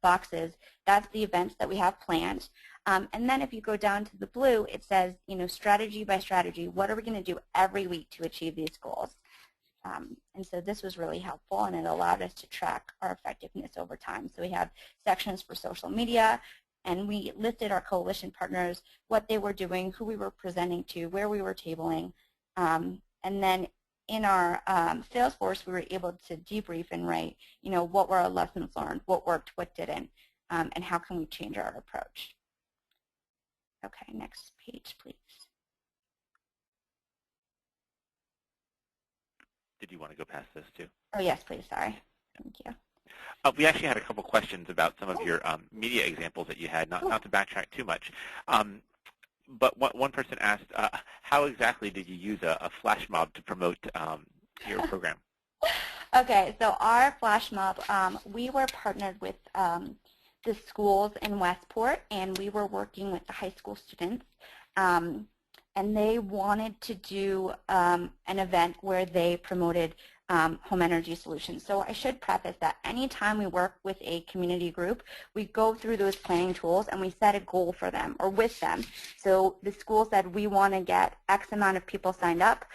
boxes, that's the events that we have planned. And then if you go down to the blue, it says, strategy by strategy, what are we going to do every week to achieve these goals? And so this was really helpful, and it allowed us to track our effectiveness over time. So we have sections for social media, and we listed our coalition partners, what they were doing, who we were presenting to, where we were tabling. And then in our Salesforce, we were able to debrief and write, what were our lessons learned, what worked, what didn't, and how can we change our approach. Okay, next page, please. Did you want to go past this too? Oh, yes, please. Sorry. Thank you. We actually had a couple questions about some of your media examples that you had, not to backtrack too much. But one person asked, how exactly did you use a flash mob to promote your program? Okay, so our flash mob, we were partnered with the schools in Westport, and we were working with the high school students. And they wanted to do an event where they promoted home energy solutions. So I should preface that anytime we work with a community group, we go through those planning tools and we set a goal for them or with them. So the school said we want to get X amount of people signed up.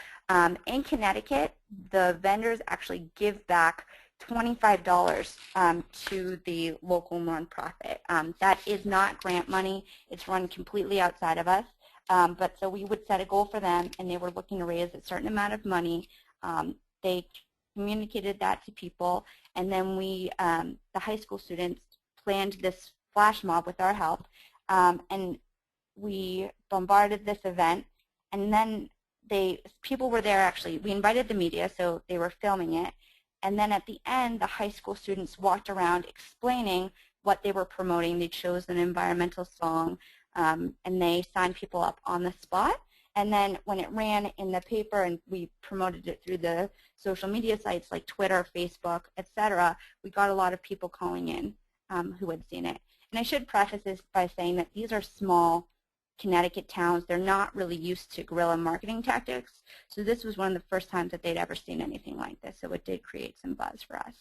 In Connecticut, the vendors actually give back $25 to the local nonprofit. That is not grant money. It's run completely outside of us. But so we would set a goal for them, and they were looking to raise a certain amount of money. They communicated that to people, and then we, the high school students, planned this flash mob with our help, and we bombarded this event, and then people were there actually. We invited the media, so they were filming it, and then at the end, the high school students walked around explaining what they were promoting. They chose an environmental song, and they signed people up on the spot. And then when it ran in the paper and we promoted it through the social media sites like Twitter, Facebook, etc., we got a lot of people calling in who had seen it. And I should preface this by saying that these are small Connecticut towns. They're not really used to guerrilla marketing tactics. So this was one of the first times that they'd ever seen anything like this. So it did create some buzz for us.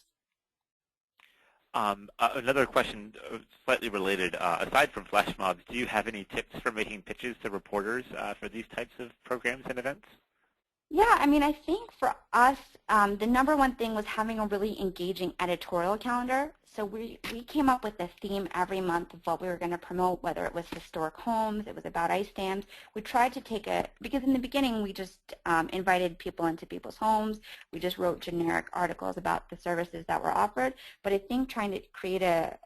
Another question, slightly related. Aside from flash mobs, do you have any tips for making pitches to reporters for these types of programs and events? Yeah, I mean, I think for us, the number one thing was having a really engaging editorial calendar. So we came up with a theme every month of what we were going to promote, whether it was historic homes, it was about ice dams. We tried to take because in the beginning we just invited people into people's homes. We just wrote generic articles about the services that were offered. But I think trying to create a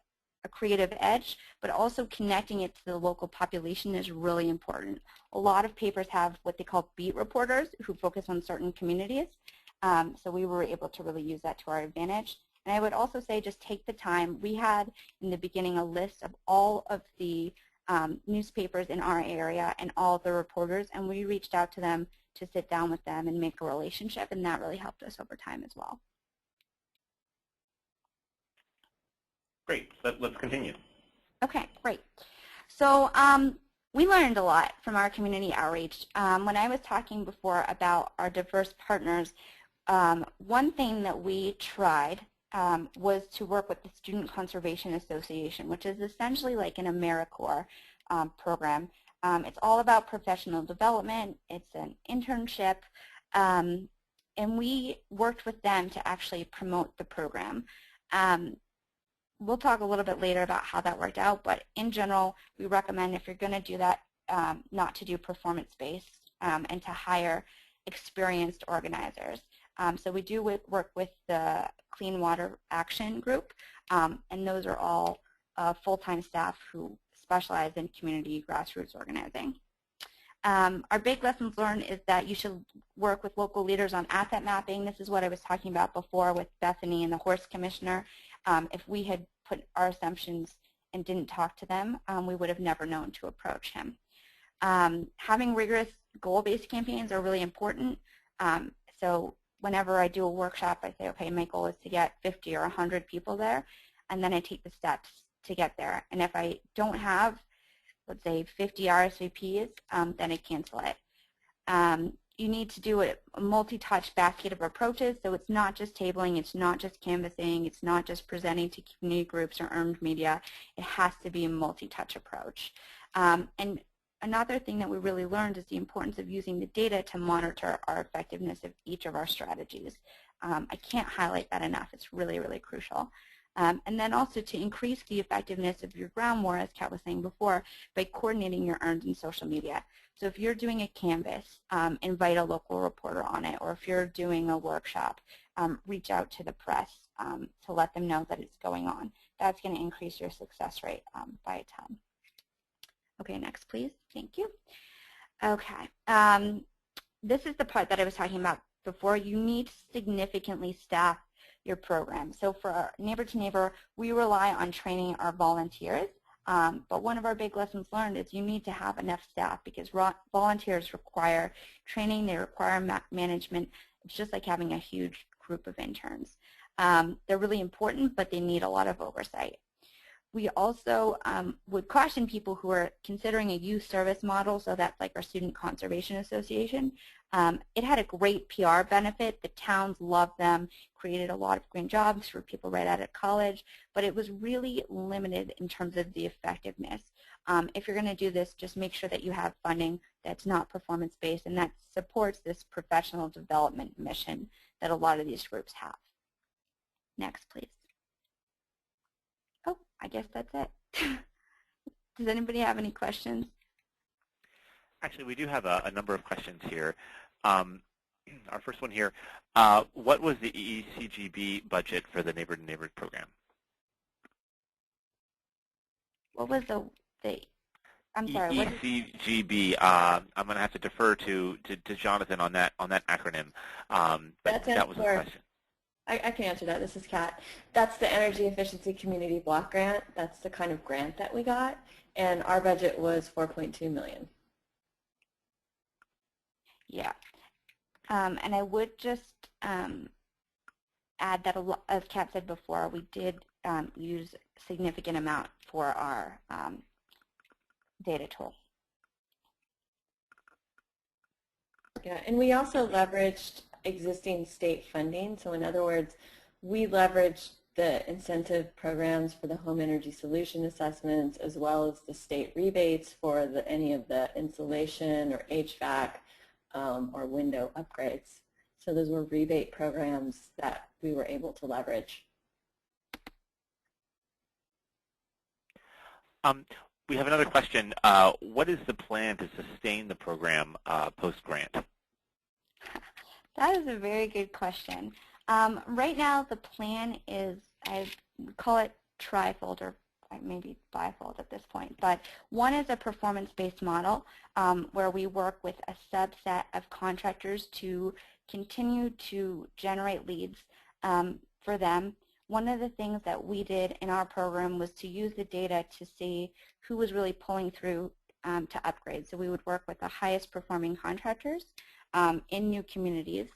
creative edge, but also connecting it to the local population is really important. A lot of papers have what they call beat reporters who focus on certain communities. So we were able to really use that to our advantage. And I would also say just take the time. We had in the beginning a list of all of the newspapers in our area and all of the reporters, and we reached out to them to sit down with them and make a relationship, and that really helped us over time as well. Great. Let's continue. Okay, great. So we learned a lot from our community outreach. When I was talking before about our diverse partners, one thing that we tried was to work with the Student Conservation Association, which is essentially like an AmeriCorps program. It's all about professional development. It's an internship. And we worked with them to actually promote the program. we'll talk a little bit later about how that worked out, but in general, we recommend if you're going to do that, not to do performance-based and to hire experienced organizers. So we do work with the Clean Water Action Group, and those are all full-time staff who specialize in community grassroots organizing. Our big lessons learned is that you should work with local leaders on asset mapping. This is what I was talking about before with Bethany and the horse commissioner. If we had put our assumptions and didn't talk to them, we would have never known to approach him. Having rigorous goal-based campaigns are really important. So whenever I do a workshop, I say, okay, my goal is to get 50 or 100 people there, and then I take the steps to get there. And if I don't have, let's say, 50 RSVPs, then I cancel it. You need to do a multi-touch basket of approaches, so it's not just tabling, it's not just canvassing, it's not just presenting to community groups or earned media. It has to be a multi-touch approach. And another thing that we really learned is the importance of using the data to monitor our effectiveness of each of our strategies. I can't highlight that enough. It's really, really crucial. And then also to increase the effectiveness of your ground war, as Kat was saying before, by coordinating your earned and social media. So if you're doing a canvas, invite a local reporter on it, or if you're doing a workshop, reach out to the press to let them know that it's going on. That's going to increase your success rate by a ton. Okay, next please. Thank you. Okay, this is the part that I was talking about before. You need to significantly staff your program. So for our Neighbor to Neighbor, we rely on training our volunteers, but one of our big lessons learned is you need to have enough staff because volunteers require training, they require management. It's just like having a huge group of interns. They're really important, but they need a lot of oversight. We also would caution people who are considering a youth service model, so that's like our Student Conservation Association. It had a great PR benefit. The towns loved them, created a lot of green jobs for people right out of college, but it was really limited in terms of the effectiveness. If you're going to do this, just make sure that you have funding that's not performance-based and that supports this professional development mission that a lot of these groups have. Next, please. Oh, I guess that's it. Does anybody have any questions? Actually, we do have a number of questions here. Our first one here, what was the ECGB budget for the Neighbor to Neighbor program? What was the I'm sorry, what is ECGB, I'm going to have to defer to Jonathan on that acronym. But that was the question. I can answer that. This is Kat. That's the Energy Efficiency Community Block Grant. That's the kind of grant that we got, and our budget was $4.2 million. Yeah, and I would just add that, as Kat said before, we did use a significant amount for our data tool. Yeah, and we also leveraged existing state funding. So in other words, we leveraged the incentive programs for the home energy solution assessments as well as the state rebates for any of the insulation or HVAC or window upgrades. So those were rebate programs that we were able to leverage. We have another question. What is the plan to sustain the program post-grant? That is a very good question. Right now, the plan is, I call it trifold or maybe bifold at this point, but one is a performance-based model where we work with a subset of contractors to continue to generate leads for them. One of the things that we did in our program was to use the data to see who was really pulling through to upgrade. So we would work with the highest performing contractors in new communities.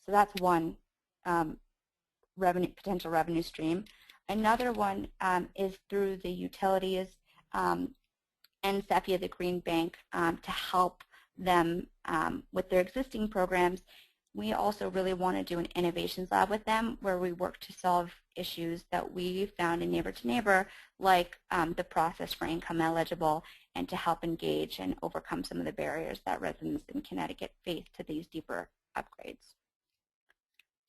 So that's one potential revenue stream. Another one is through the utilities and SEPIA, the Green Bank, to help them with their existing programs. We also really want to do an innovations lab with them where we work to solve issues that we found in Neighbor to Neighbor, like the process for income eligible, and to help engage and overcome some of the barriers that residents in Connecticut face to these deeper upgrades.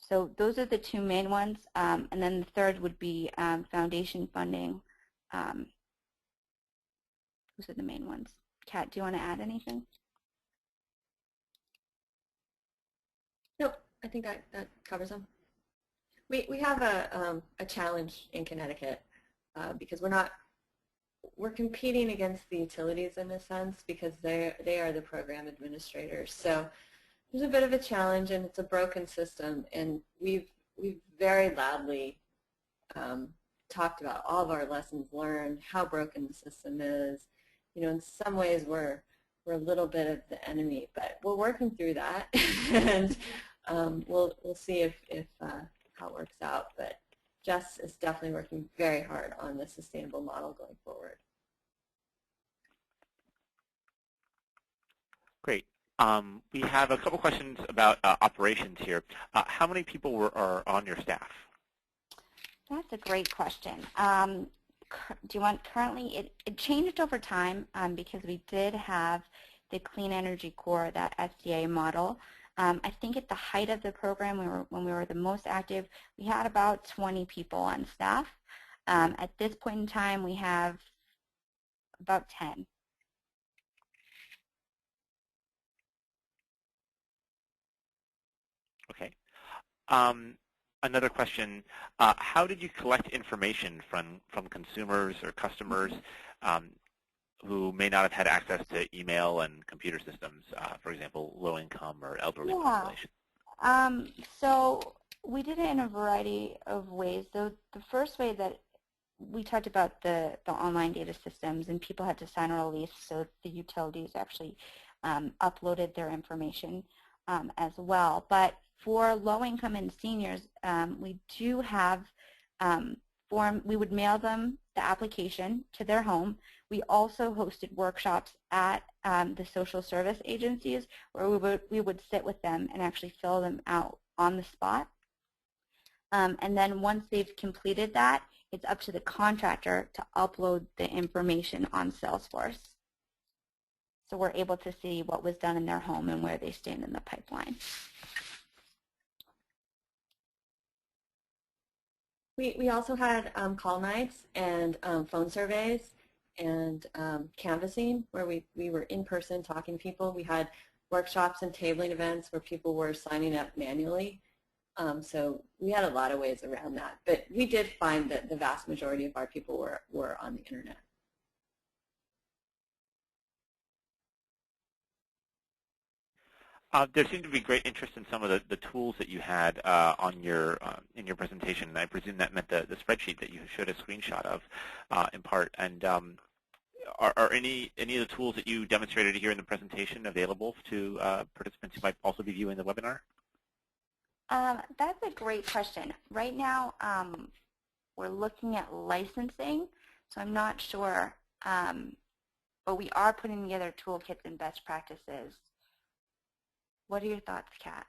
So those are the two main ones, and then the third would be foundation funding. Those are the main ones. Kat, do you want to add anything? Nope, I think that covers them. We have a challenge in Connecticut because we're competing against the utilities in a sense because they are the program administrators. So there's a bit of a challenge, and it's a broken system, and we've very loudly talked about all of our lessons learned, how broken the system is. You know, in some ways we're a little bit of the enemy, but we're working through that, and we'll see if how it works out. But Jess is definitely working very hard on the sustainable model going forward. Great. We have a couple questions about operations here. How many people are on your staff? That's a great question. Do you want currently? It changed over time because we did have the Clean Energy Corps, that SDA model. I think at the height of the program, when we were the most active, we had about 20 people on staff. At this point in time, we have about 10. Okay. Another question, how did you collect information from consumers or customers who may not have had access to email and computer systems, for example, low income or elderly population? So we did it in a variety of ways. The first way that we talked about the online data systems, and people had to sign a release, so the utilities actually uploaded their information as well. But for low income and seniors, we do have we would mail them the application to their home. We also hosted workshops at the social service agencies where we would sit with them and actually fill them out on the spot. And then once they've completed that, it's up to the contractor to upload the information on Salesforce. So we're able to see what was done in their home and where they stand in the pipeline. We also had call nights and phone surveys and canvassing where we were in person talking to people. We had workshops and tabling events where people were signing up manually. So we had a lot of ways around that. But we did find that the vast majority of our people were on the internet. There seemed to be great interest in some of the tools that you had in your presentation. And I presume that meant the spreadsheet that you showed a screenshot of, in part. And are any of the tools that you demonstrated here in the presentation available to participants who might also be viewing the webinar? That's a great question. Right now, we're looking at licensing, so I'm not sure, but we are putting together toolkits and best practices. What are your thoughts, Kat?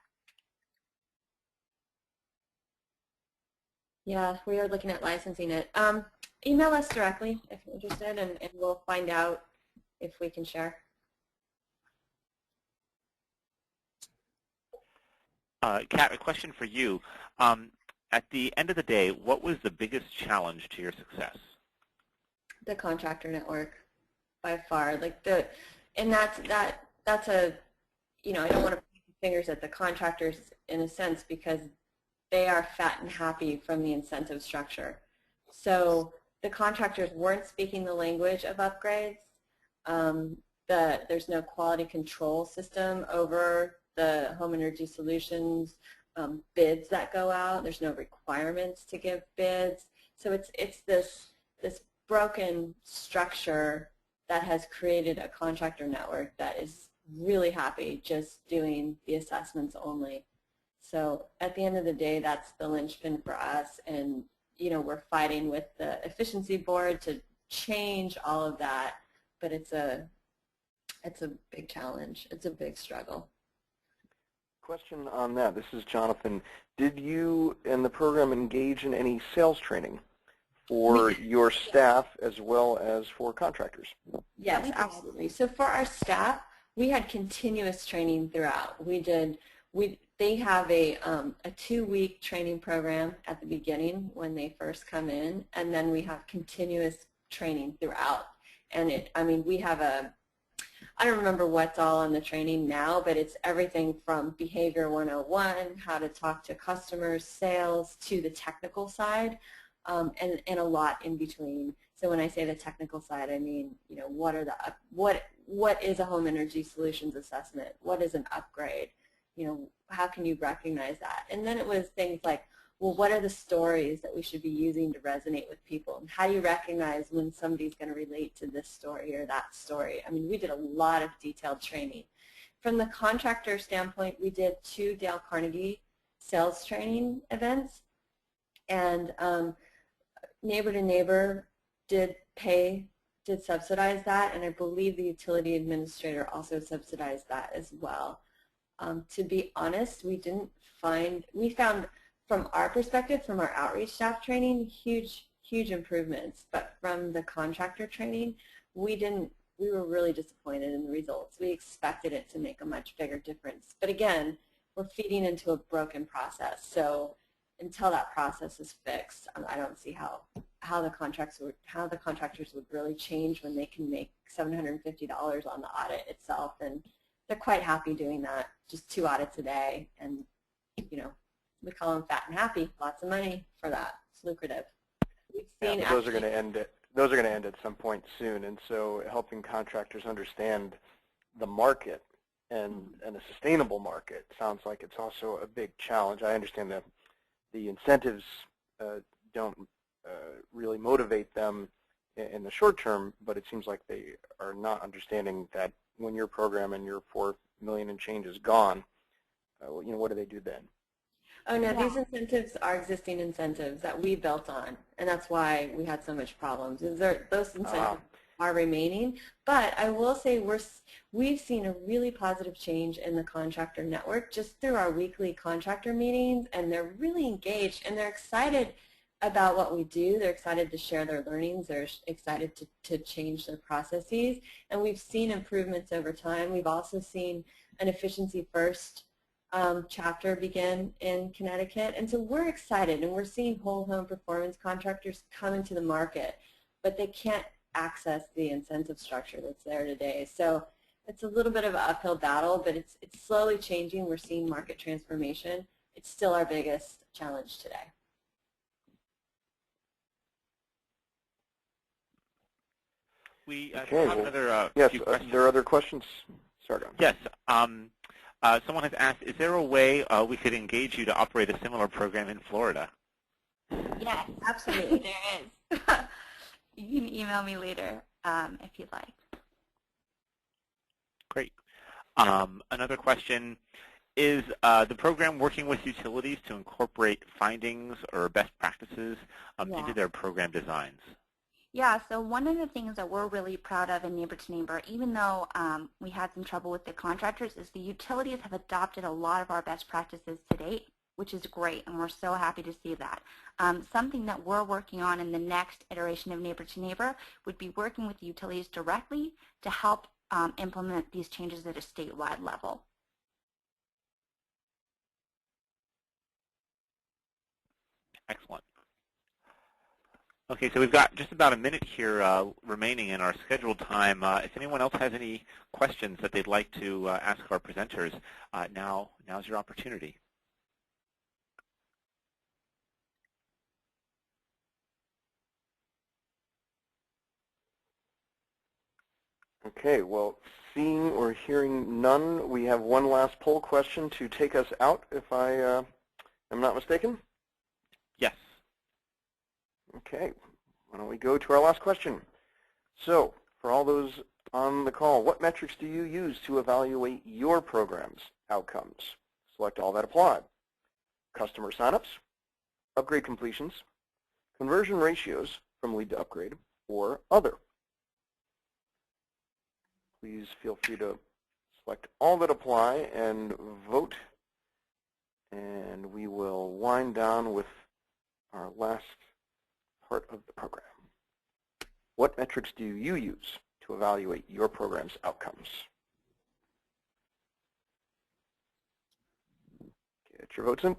Yeah, we are looking at licensing it. Email us directly if you're interested, and we'll find out if we can share. Kat, a question for you. At the end of the day, what was the biggest challenge to your success? The contractor network, by far. And that's a, you know, I don't want to point fingers at the contractors in a sense because they are fat and happy from the incentive structure. So the contractors weren't speaking the language of upgrades. There's no quality control system over the home energy solutions bids that go out. There's no requirements to give bids. So it's this broken structure that has created a contractor network that is really happy just doing the assessments only. So at the end of the day, that's the linchpin for us, and you know, we're fighting with the efficiency board to change all of that, but it's a big challenge. It's a big struggle. Question on that. This is Jonathan. Did you in the program engage in any sales training for your staff as well as for contractors? Yes, absolutely. So for our staff, we had continuous training throughout. We they have a 2-week training program at the beginning when they first come in, and then we have continuous training throughout. And I mean, we have I don't remember what's all on the training now, but it's everything from Behavior 101, how to talk to customers, sales, to the technical side, and a lot in between. So when I say the technical side, I mean, you know, what is a home energy solutions assessment? What is an upgrade? You know, how can you recognize that? And then it was things like, well, what are the stories that we should be using to resonate with people? And how do you recognize when somebody's going to relate to this story or that story? I mean, we did a lot of detailed training. From the contractor standpoint, we did 2 Dale Carnegie sales training events. And Neighbor to Neighbor did subsidize that, and I believe the utility administrator also subsidized that as well. To be honest, we found from our perspective, from our outreach staff training, huge improvements. But from the contractor training, we were really disappointed in the results. We expected it to make a much bigger difference. But again, we're feeding into a broken process. So until that process is fixed, I don't see how the contractors would really change when they can make $750 on the audit itself, and they're quite happy doing that. Just 2 audits a day, and you know, we call them fat and happy. Lots of money for that. It's lucrative. We've seen those are going to end. Those are going to end at some point soon, and so helping contractors understand the market and a sustainable market sounds like it's also a big challenge. I understand that the incentives don't really motivate them in the short term, but it seems like they are not understanding that when your program and your $4 million and change is gone, you know, what do they do then? Oh no, these incentives are existing incentives that we built on, and that's why we had so much problems. Those incentives are remaining, but I will say we've seen a really positive change in the contractor network just through our weekly contractor meetings, and they're really engaged and they're excited about what we do. They're excited to share their learnings. They're excited to change their processes, and we've seen improvements over time. We've also seen an efficiency first chapter begin in Connecticut, and so we're excited, and we're seeing whole home performance contractors come into the market, but they can't access the incentive structure that's there today. So it's a little bit of an uphill battle, but it's slowly changing. We're seeing market transformation. It's still our biggest challenge today. We okay, have another yes, few questions. there are other questions? Sargon. Yes. Someone has asked, is there a way we could engage you to operate a similar program in Florida? Yes, absolutely there is. You can email me later if you'd like. Great. Another question, is the program working with utilities to incorporate findings or best practices into their program designs? Yeah, so one of the things that we're really proud of in Neighbor to Neighbor, even though we had some trouble with the contractors, is the utilities have adopted a lot of our best practices to date, which is great, and we're so happy to see that. Something that we're working on in the next iteration of Neighbor to Neighbor would be working with the utilities directly to help implement these changes at a statewide level. Excellent. Okay, so we've got just about a minute here remaining in our scheduled time. If anyone else has any questions that they'd like to ask our presenters, now's your opportunity. Okay, well, seeing or hearing none, we have one last poll question to take us out, if I am not mistaken. Yes. Okay, why don't we go to our last question. So, for all those on the call, what metrics do you use to evaluate your program's outcomes? Select all that apply. Customer signups, upgrade completions, conversion ratios from lead to upgrade, or other. Please feel free to select all that apply and vote, and we will wind down with our last part of the program. What metrics do you use to evaluate your program's outcomes? Get your votes in.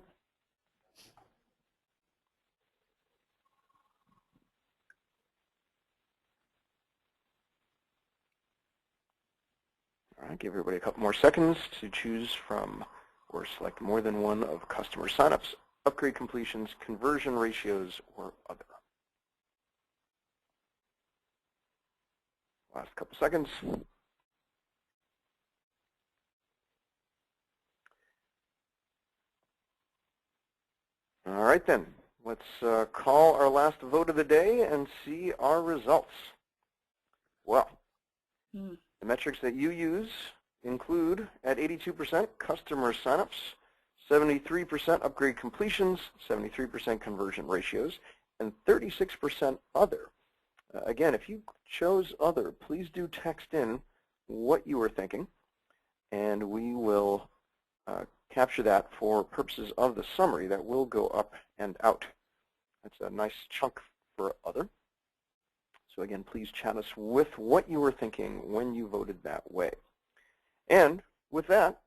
All right, give everybody a couple more seconds to choose from or select more than one of customer signups, upgrade completions, conversion ratios, or other. Last couple seconds. All right then, let's call our last vote of the day and see our results. Well, the metrics that you use include, at 82%, customer signups, 73% upgrade completions, 73% conversion ratios, and 36% other. Again, if you chose other, please do text in what you were thinking, and we will capture that for purposes of the summary that will go up and out. That's a nice chunk for other. So again, please chat us with what you were thinking when you voted that way. And with that,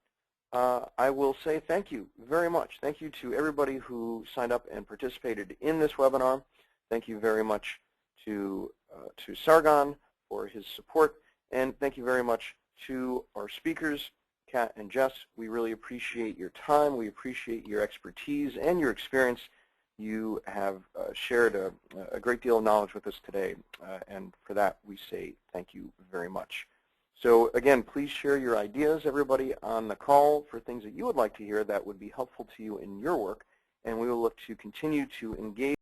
I will say thank you very much. Thank you to everybody who signed up and participated in this webinar. Thank you very much to Sargon for his support. And thank you very much to our speakers, Kat and Jess. We really appreciate your time. We appreciate your expertise and your experience. You have shared a great deal of knowledge with us today, and for that we say thank you very much. So again, please share your ideas, everybody on the call, for things that you would like to hear that would be helpful to you in your work, and we will look to continue to engage